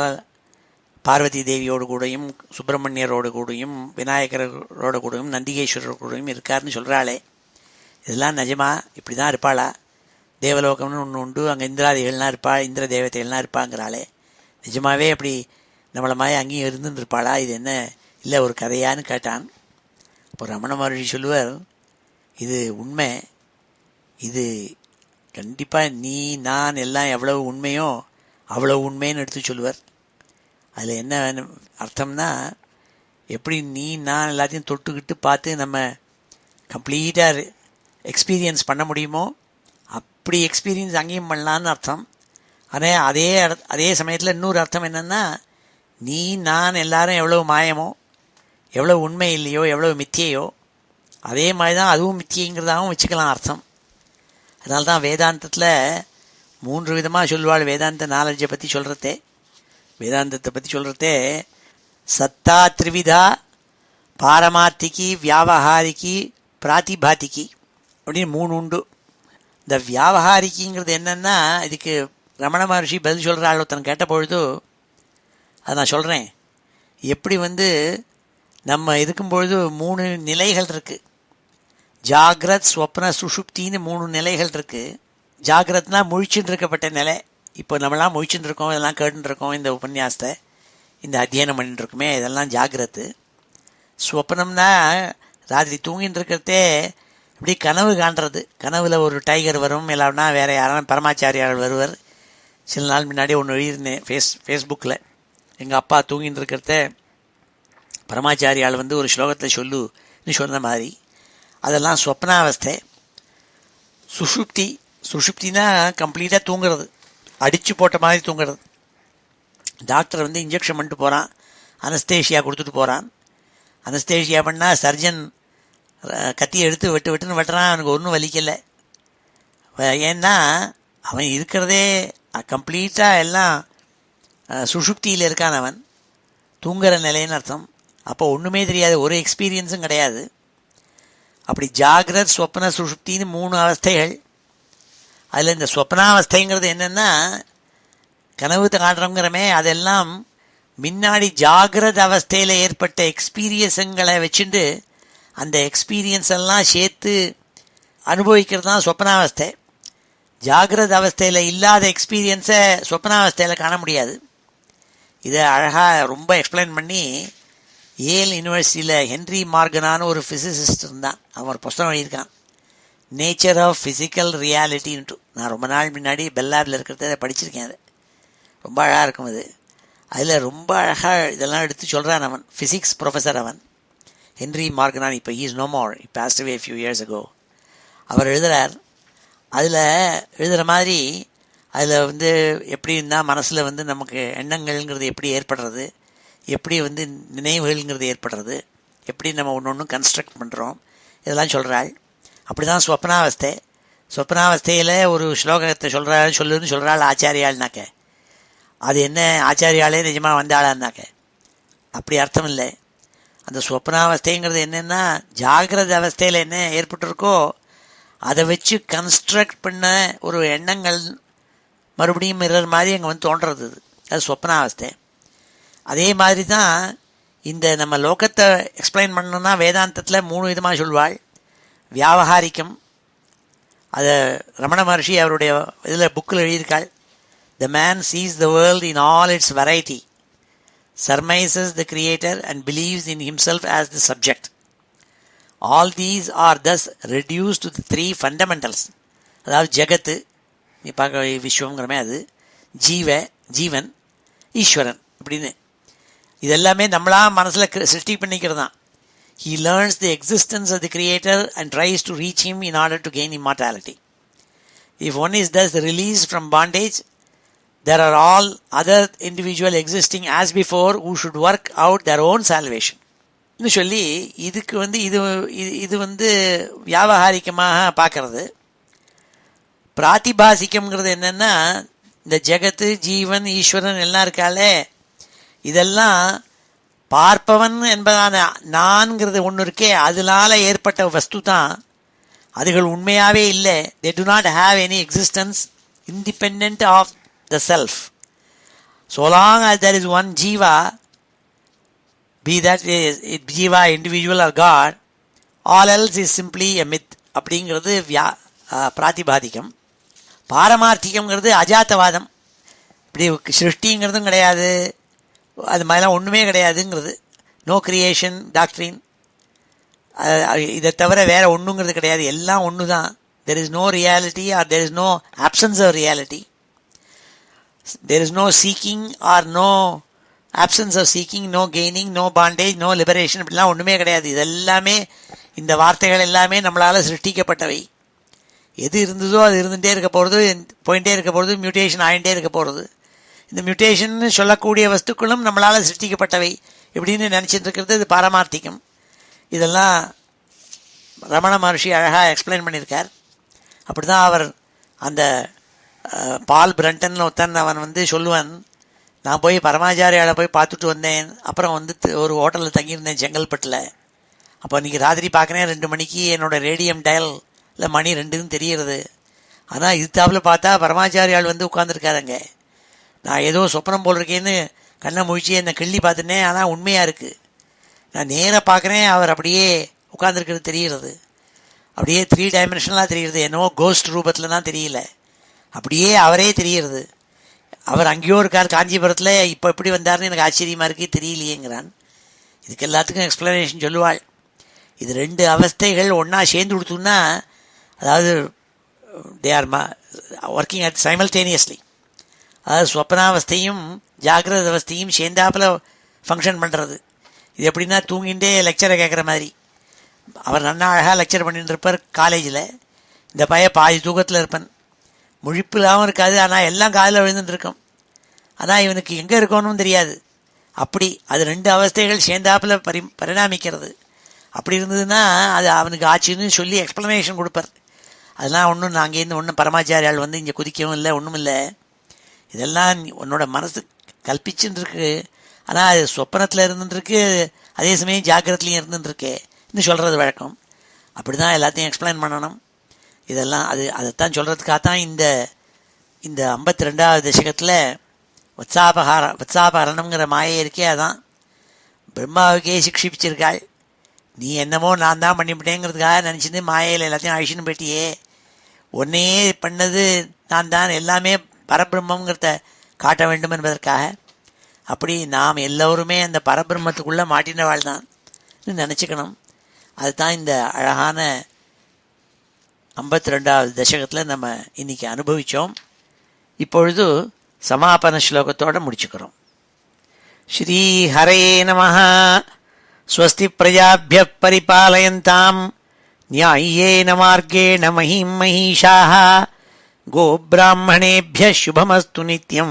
பார்வதி தேவியோடு கூடயும் சுப்பிரமணியரோடு கூடயும் விநாயகரோட கூடயும் நந்திகேஸ்வரரோட கூடயும் இருக்காருன்னு சொல்கிறாளே, இதெல்லாம் நிஜமா இப்படி தான் இருப்பாளா? தேவலோகம்னு ஒன்று உண்டு, அங்கே இந்திராதிகள்லாம் இருப்பாள், இந்திர தேவதைகள்லாம் இருப்பாங்கிறாளே, நிஜமாவே அப்படி நம்மளை மாதிரி அங்கேயும் இருந்துன்னு இருப்பாளா? இது என்ன இல்லை ஒரு கதையான்னு கேட்டான். இப்போ ரமண மகர்ஷி சொல்லுவார், இது உண்மை, இது கண்டிப்பாக நீ நான் எல்லாம் எவ்வளவு உண்மையோ அவ்வளோ உண்மைன்னு எடுத்து சொல்லுவார். அதில் என்ன அர்த்தம்னா, எப்படி நீ நான் எல்லாத்தையும் தொட்டுக்கிட்டு பார்த்து நம்ம கம்ப்ளீட்டாக எக்ஸ்பீரியன்ஸ் பண்ண முடியுமோ அப்படி எக்ஸ்பீரியன்ஸ் அங்கேயும் பண்ணலான்னு அர்த்தம். ஆனால் அதே சமயத்தில் இன்னொரு அர்த்தம் என்னென்னா, நீ நான் எல்லாரும் எவ்வளோ மாயமோ எவ்வளோ உண்மை இல்லையோ எவ்வளோ மித்தியையோ அதே மாதிரி தான் அதுவும் மித்தியங்கிறதாகவும் வச்சுக்கலாம் அர்த்தம். அதனால தான் வேதாந்தத்தில் 3 விதமாக சொல்லுவாள். வேதாந்த நாலேஜை பற்றி சொல்கிறதே, வேதாந்தத்தை பற்றி சொல்கிறதே சத்தா த்ரிவிதா, பாரமார்த்திகி, வியாவஹாரிக்கி, பிராத்திபாத்திகி அப்படின்னு 3 உண்டு. இந்த வியாவஹாரிக்கிங்கிறது என்னென்னா, இதுக்கு ரமண மகர்ஷி பதில் சொல்கிறாள். ஒருத்தன் கேட்ட பொழுது அதை நான் சொல்கிறேன். எப்படி நம்ம இருக்கும்பொழுது 3 நிலைகள் இருக்குது. ஜாகிரத், ஸ்வப்ன, சுஷுப்தின்னு 3 நிலைகள் இருக்குது. ஜாகிரத்னா முழிச்சுட்டு இருக்கப்பட்ட நிலை. இப்போ நம்மளாம் முழிச்சுட்டு இருக்கோம், இதெல்லாம் கேட்டுன்னு இருக்கோம், இந்த உபன்யாசத்தை இந்த அத்தியனம் பண்ணிட்டு இருக்குமே, இதெல்லாம் ஜாகிரத்து. ஸ்வப்னம்னா ராத்திரி தூங்கின்னு இருக்கிறதே இப்படி கனவு காண்றது. கனவில் ஒரு டைகர் வரும், இல்லைன்னா வேறு யாரும் பரமாச்சாரியால் வருவர். சில நாள் முன்னாடி ஒன்று எழுதியிருந்தேன் ஃபேஸ்புக்கில். எங்கள் அப்பா தூங்கின்னு இருக்கிறத பரமாச்சாரியால் ஒரு ஸ்லோகத்தை சொல்லுன்னு சொன்ன மாதிரி, அதெல்லாம் ஸ்வப்னாவஸ்தை. சுஷுப்தினா கம்ப்ளீட்டாக தூங்குறது, அடித்து போட்ட மாதிரி தூங்குறது. டாக்டர் இன்ஜெக்ஷன் பண்ணிட்டு போகிறான், அனஸ்தேஷியா கொடுத்துட்டு போகிறான். அனஸ்தேஷியா பண்ணால் சர்ஜன் கத்தியை எடுத்து வெட்டுன்னு வெட்டுறான். அவனுக்கு ஒன்றும் வலிக்கலை. ஏன்னா அவன் இருக்கிறதே கம்ப்ளீட்டாக எல்லாம் சுஷுப்தியில் இருக்கான், அவன் தூங்குற நிலைன்னு அர்த்தம். அப்போ ஒன்றுமே தெரியாது, ஒரு எக்ஸ்பீரியன்ஸும் கிடையாது. அப்படி ஜாகிரத், ஸ்வப்ன, சுஷுப்தின்னு 3 அவஸ்தைகள். அதில் இந்த ஸ்வப்னாவஸ்தைங்கிறது என்னென்னா, கனவு காட்டுறோங்கிறமே, அதெல்லாம் முன்னாடி ஜாகிரத அவஸ்தையில் ஏற்பட்ட எக்ஸ்பீரியன்ஸுங்களை வச்சுட்டு அந்த எக்ஸ்பீரியன்ஸ் எல்லாம் சேர்த்து அனுபவிக்கிறது தான் சொப்னாவஸ்தை. ஜாகிரத அவஸ்தையில் இல்லாத எக்ஸ்பீரியன்ஸை சொப்னாவஸ்தையில் காண முடியாது. இதை அழகாக ரொம்ப எக்ஸ்பிளைன் பண்ணி ஏல் யூனிவர்சிட்டியில் ஹென்ரி மார்கனான்னு ஒரு ஃபிசிசிஸ்ட் இருந்தான். அவன் ஒரு புஸ்தகம் எழுதியிருக்கான், நேச்சர் ஆஃப் ஃபிசிக்கல் ரியாலிட்டின்ட்டு. நான் ரொம்ப நாள் முன்னாடி பெல்லாபில் இருக்கிறத படிச்சிருக்கேன். அது ரொம்ப அழகாக இருக்கும். அதில் ரொம்ப அழகாக இதெல்லாம் எடுத்து சொல்கிறான். அவன் ஃபிசிக்ஸ் ப்ரொஃபஸர், அவன் ஹென்ரி மார்கனான். இப்போ is no more, he passed away a few years ago. அவர் எழுதுகிறார். அதில் எழுதுகிற மாதிரி அதில் எப்படி இருந்தால் மனசில் நமக்கு எண்ணங்கள்ங்கிறது எப்படி ஏற்படுறது, எப்படி நினைவுகள்ங்கிறது ஏற்படுறது, எப்படி நம்ம ஒன்று ஒன்று கன்ஸ்ட்ரக்ட் பண்ணுறோம், இதெல்லாம் சொல்கிறாள். அப்படி தான் ஸ்வப்னாவஸ்தை. ஸ்வப்னாவஸ்தையில் ஒரு ஸ்லோகத்தை சொல்லுன்னு சொல்கிறாள் ஆச்சாரியாள்னாக்க, அது என்ன ஆச்சாரியாலே நிஜமாக வந்தாளான்னாக்க அப்படி அர்த்தம் இல்லை. அந்த ஸ்வப்னாவஸ்தைங்கிறது என்னென்னா, ஜாகிரத அவஸ்தையில் என்ன ஏற்பட்டிருக்கோ அதை வச்சு கன்ஸ்ட்ரக்ட் பண்ண ஒரு எண்ணங்கள் மறுபடியும் மிரர் மாதிரி அங்கே தோன்றுறது, அது ஸ்வப்னாவஸ்தை. அதே மாதிரி தான் இந்த நம்ம லோகத்தை எக்ஸ்பிளைன் பண்ணணுன்னா வேதாந்தத்தில் 3 விதமாக சொல்வாள். வியாவகாரிக்கம், அதை ரமண மகர்ஷி அவருடைய இதில் புக்கில் எழுதியிருக்காள். The man sees the world in all its variety, surmises the creator and believes in himself as the subject. All these are thus reduced to the 3 fundamentals. அதாவது ஜெகத்து, நீ பார்க்க விஸ்வங்கிறமே, அது ஜீவன், ஈஸ்வரன் இப்படின்னு. இதெல்லாமே நம்மளாக மனசில் சிருஷ்டி பண்ணிக்கிறது தான். He learns the existence of the creator and tries to reach him in order to gain immortality. If one is thus released from bondage, there are all other individuals existing as before who should work out their own salvation. ன்னு சொல்லி இதுக்கு இது வியாவகாரிகமாக பார்க்கறது. பிராத்திபாசிக்கம்ங்கிறது என்னென்னா, இந்த ஜெகத்து, ஜீவன், ஈஸ்வரன் எல்லாம் இருக்காலே, இதெல்லாம் பார்ப்பவன் என்பதான நான்கிறது ஒன்று இருக்கே, அதனால ஏற்பட்ட வஸ்து தான். அதுகள் உண்மையாகவே இல்லை. They do not have any existence independent of the self. So long as there is one jiva, be that jiva, individual or God, all else is simply a myth. அப்படிங்கிறது பிராதிபாதிகம். பாரமார்த்திகம்ங்கிறது அஜாத்தவாதம். இப்படி சிருஷ்டிங்கிறதும் கிடையாது, அது மாதிரிலாம் ஒன்றுமே கிடையாதுங்கிறது. No creation doctrine. இதை தவிர வேறு ஒன்றுங்கிறது கிடையாது, எல்லாம் ஒன்று தான். There is no reality or there is no options of reality. There is no seeking or no options of seeking, no gaining, no bondage, no liberation, இப்படிலாம் ஒன்றுமே கிடையாது. இதெல்லாமே, இந்த வார்த்தைகள் எல்லாமே நம்மளால் சிருஷ்டிக்கப்பட்டவை. எது இருந்ததோ அது இருந்துகிட்டே இருக்க போகிறது, போயிட்டே இருக்க போகிறது, மியூட்டேஷன் ஆகிட்டே இருக்க போகிறது. இந்த மியூட்டேஷன் சொல்லக்கூடிய வஸ்துக்களும் நம்மளால் சிருஷ்டிக்கப்பட்டவை இப்படின்னு நினச்சிட்டு இருக்கிறது இது பாரமார்த்திகம். இதெல்லாம் ரமண மகர்ஷி அழகாக எக்ஸ்பிளைன் பண்ணியிருக்கார். அப்படி தான் அவர் அந்த பால் பிரண்டன் ஒருத்தன் அவன் சொல்லுவான், நான் போய் பரமாச்சாரியாவை போய் பார்த்துட்டு வந்தேன், அப்புறம் ஒரு ஹோட்டலில் தங்கியிருந்தேன் செங்கல்பட்டில். அப்போ இன்றைக்கி ராத்திரி பார்க்குறேன் 2 மணிக்கு என்னோடய ரேடியம் டயலில் மணி 2ன்னு தெரிகிறது. ஆனால் இதுத்தாப்பில் பார்த்தா பரமாச்சாரியால் உட்காந்துருக்காருங்க. நான் ஏதோ சொப்பனம் போல் இருக்கேன்னு கண்ணை முழிச்சு என்னை கிள்ளி பார்த்துனேன், ஆனால் உண்மையாக இருக்குது. நான் நேராக பார்க்குறேன், அவர் அப்படியே உட்காந்துருக்கிறது தெரிகிறது. அப்படியே 3 டைமென்ஷனலாக தெரிகிறது. என்னவோ கோஸ்ட் ரூபத்தில் தான் தெரியல, அப்படியே அவரே தெரிகிறது. அவர் அங்கேயோ இருக்கார் காஞ்சிபுரத்தில், இப்போ எப்படி வந்தார்னு எனக்கு ஆச்சரியமாக இருக்குது, தெரியலையேங்கிறான். இதுக்கு எல்லாத்துக்கும் எக்ஸ்ப்ளனேஷன் சொல்லுவாள். இது 2 அவஸ்தைகள் ஒன்றா சேர்ந்து கொடுத்தோம்னா, அதாவது they are working at simultaneously. அதாவது ஸ்வப்னாவஸ்தையும் ஜாகிரத அவஸ்தையும் சேர்ந்தாப்பில் ஃபங்க்ஷன் பண்ணுறது. இது எப்படின்னா தூங்கிகிட்டே லெக்சரை கேட்குற மாதிரி. அவர் நல்லா அழகாக லெக்சர் பண்ணிட்டு இருப்பார் காலேஜில். இந்த பையன் பாதி தூக்கத்தில் இருப்பான், முழிப்பில்லாமல் இருக்காது, ஆனால் எல்லாம் காதில் விழுந்துட்டுருக்கும். ஆனால் இவனுக்கு எங்கே இருக்கணும்னு தெரியாது. அப்படி அது 2 அவஸ்தைகள் சேர்ந்தாப்பில் பரிணாமிக்கிறது. அப்படி இருந்ததுன்னா அது அவனுக்கு ஆச்சுன்னு சொல்லி எக்ஸ்ப்ளனேஷன் கொடுப்பார். அதெல்லாம் ஒன்றும் நான் அங்கேருந்து ஒன்றும் பரமாச்சாரியால் இங்கே குதிக்கவும் இல்லை, ஒன்றும் இல்லை. இதெல்லாம் உன்னோட மனசு கல்பிச்சுன்னு இருக்கு, ஆனால் அது சொப்பனத்தில் இருந்துருக்கு, அதே சமயம் ஜாக்கிரத்துலேயும் இருந்துருக்கு இன்னும் சொல்கிறது வழக்கம். அப்படி தான் எல்லாத்தையும் எக்ஸ்பிளைன் பண்ணணும். இதெல்லாம் அதைத்தான் சொல்கிறதுக்காகத்தான் இந்த 52வது தசகத்தில் வத்சாபஹரணம்ங்கிற மாயை இருக்கே, அதான் பிரம்மாவுக்கே சிக்ஷிப்பிச்சிருக்காள். நீ என்னமோ நான் தான் பண்ணிவிட்டேங்கிறதுக்காக நினச்சிட்டு மாயையில் எல்லாத்தையும் அழிச்சுன்னு போயிட்டியே, ஒன்னையே பண்ணது நான் தான், எல்லாமே பரபிரம்மங்கிறத காட்ட வேண்டும் என்பதற்காக. அப்படி நாம் எல்லோருமே அந்த பரபிரம்மத்துக்குள்ளே மாட்டினவாள் தான் நினச்சிக்கணும். அதுதான் இந்த அழகான 52வது தசகத்தில் நம்ம இன்றைக்கி அனுபவித்தோம். இப்பொழுது சமாபன ஸ்லோகத்தோடு முடிச்சுக்கிறோம். ஸ்ரீ ஹரே நமஹ. ஸ்வஸ்தி பிரஜாப்ய பரிபாலயந்தாம் ந்யாயேன மார்கேண மஹீம் மஹீஷாः கோப்ராஹ்மணேभ्य शुभमस्तु नित्यं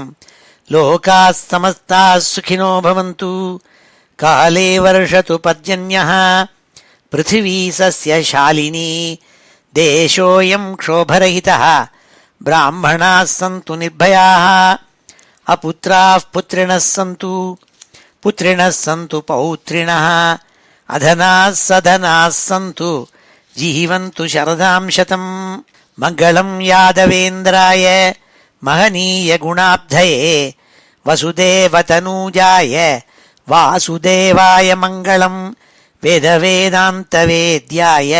लोकाः समस्ताः सुखिनो भवन्तु. काले वर्षतु पर्जन्यः पृथिवी सस्यशालिनी देशोऽयं क्षोभरहितः ब्राह्मणाः सन्तु निर्भयाः अपुत्राः पुत्रिणः सन्तु पुत्रिणः सन्तु पौत्रिणः अधनाः सधनाः सन्तु जीवन्तु शरदां शतम्. मङ्गलं यादवेन्द्राय महनीय गुणाब्धये वसुदेवतनूजाय वासुदेवाय मङ्गलं वेदवेदान्तवेद्याय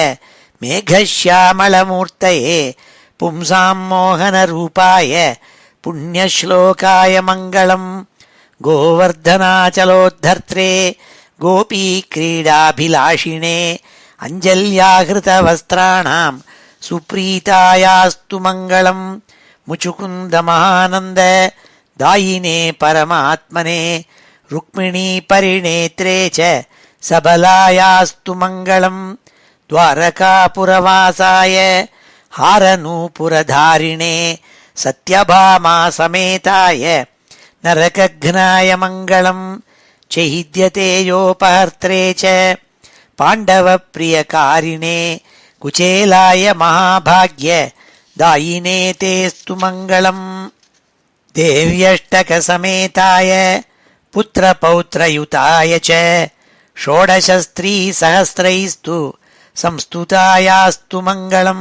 मेघश्यामलमूर्तये पुंसां मोहनरूपाय पुण्यश्लोकाय मङ्गलं गोवर्धनाचलोद्धर्त्रे गोपीक्रीडाभिलाषिणे अञ्जल्याहृतवस्त्राणां सुप्रीतायास्तु मङ्गलं मुचुकुन्दमहानन्द दायिने परमात्मने रुक्मिणी परिणेत्रे च सबलायास्तु मङ्गलं द्वारकापुरवासाय हारनूपुरधारिणे सत्यभामा समेताय नरकघ्नाय मङ्गलं चैद्यतेजोपहर्त्रे च पाण्डवप्रियकारिणे कुचेलाय महाभाग्य दायिने तेस्तु मङ्गलं देव्यष्टकसमेताय पुत्रपौत्रयुताय च षोडशस्त्रीसहस्रैस्तु संस्तुतायास्तु मङ्गलं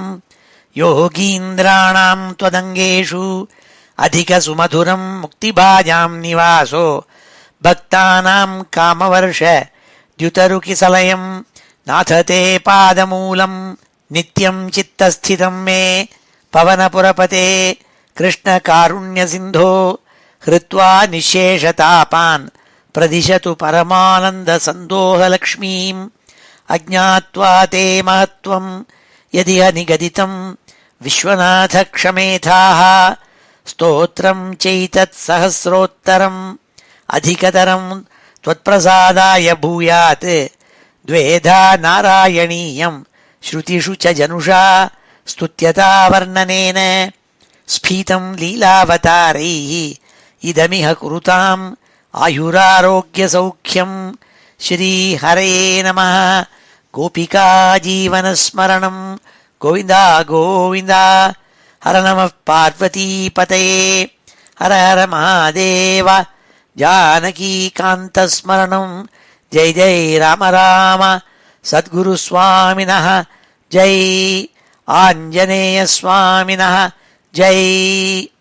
योगीन्द्राणां त्वदङ्गेषु अधिकसुमधुरं मुक्तिभाजां निवासो भक्तानां कामवर्ष द्युतरुकिसलयं नाथ ते पादमूलं नित्यं चित्तस्थितं मे पवनपुरपते कृष्णकारुण्यसिन्धो हृत्वा निःशेषतापान् प्रदिशतु परमानन्दसन्दोहलक्ष्मीम् अज्ञात्वा ते महत्त्वं यदिह निगदितं विश्वनाथ क्षमेथाः स्तोत्रं चैतत्सहस्रोत्तरम् अधिकतरं त्वत्प्रसादाय भूयात् द्वेधा नारायणीयं श्रुतिषु च जनुषा स्तुत्यता वर्णनेन स्फीतं लीलावतारैः इदमिह कुरुताम् आयुरारोग्यसौख्यं श्रीहरे नमः। गोपिका जीवनस्मरणं गोविन्दा गोविन्दा। हर नमः पार्वतीपतये हर हर महादेव। जानकीकान्तस्मरणं जय जय राम राम। सद्गुरुस्वामिनः जय। आञ्जनेयस्वामिनः जय।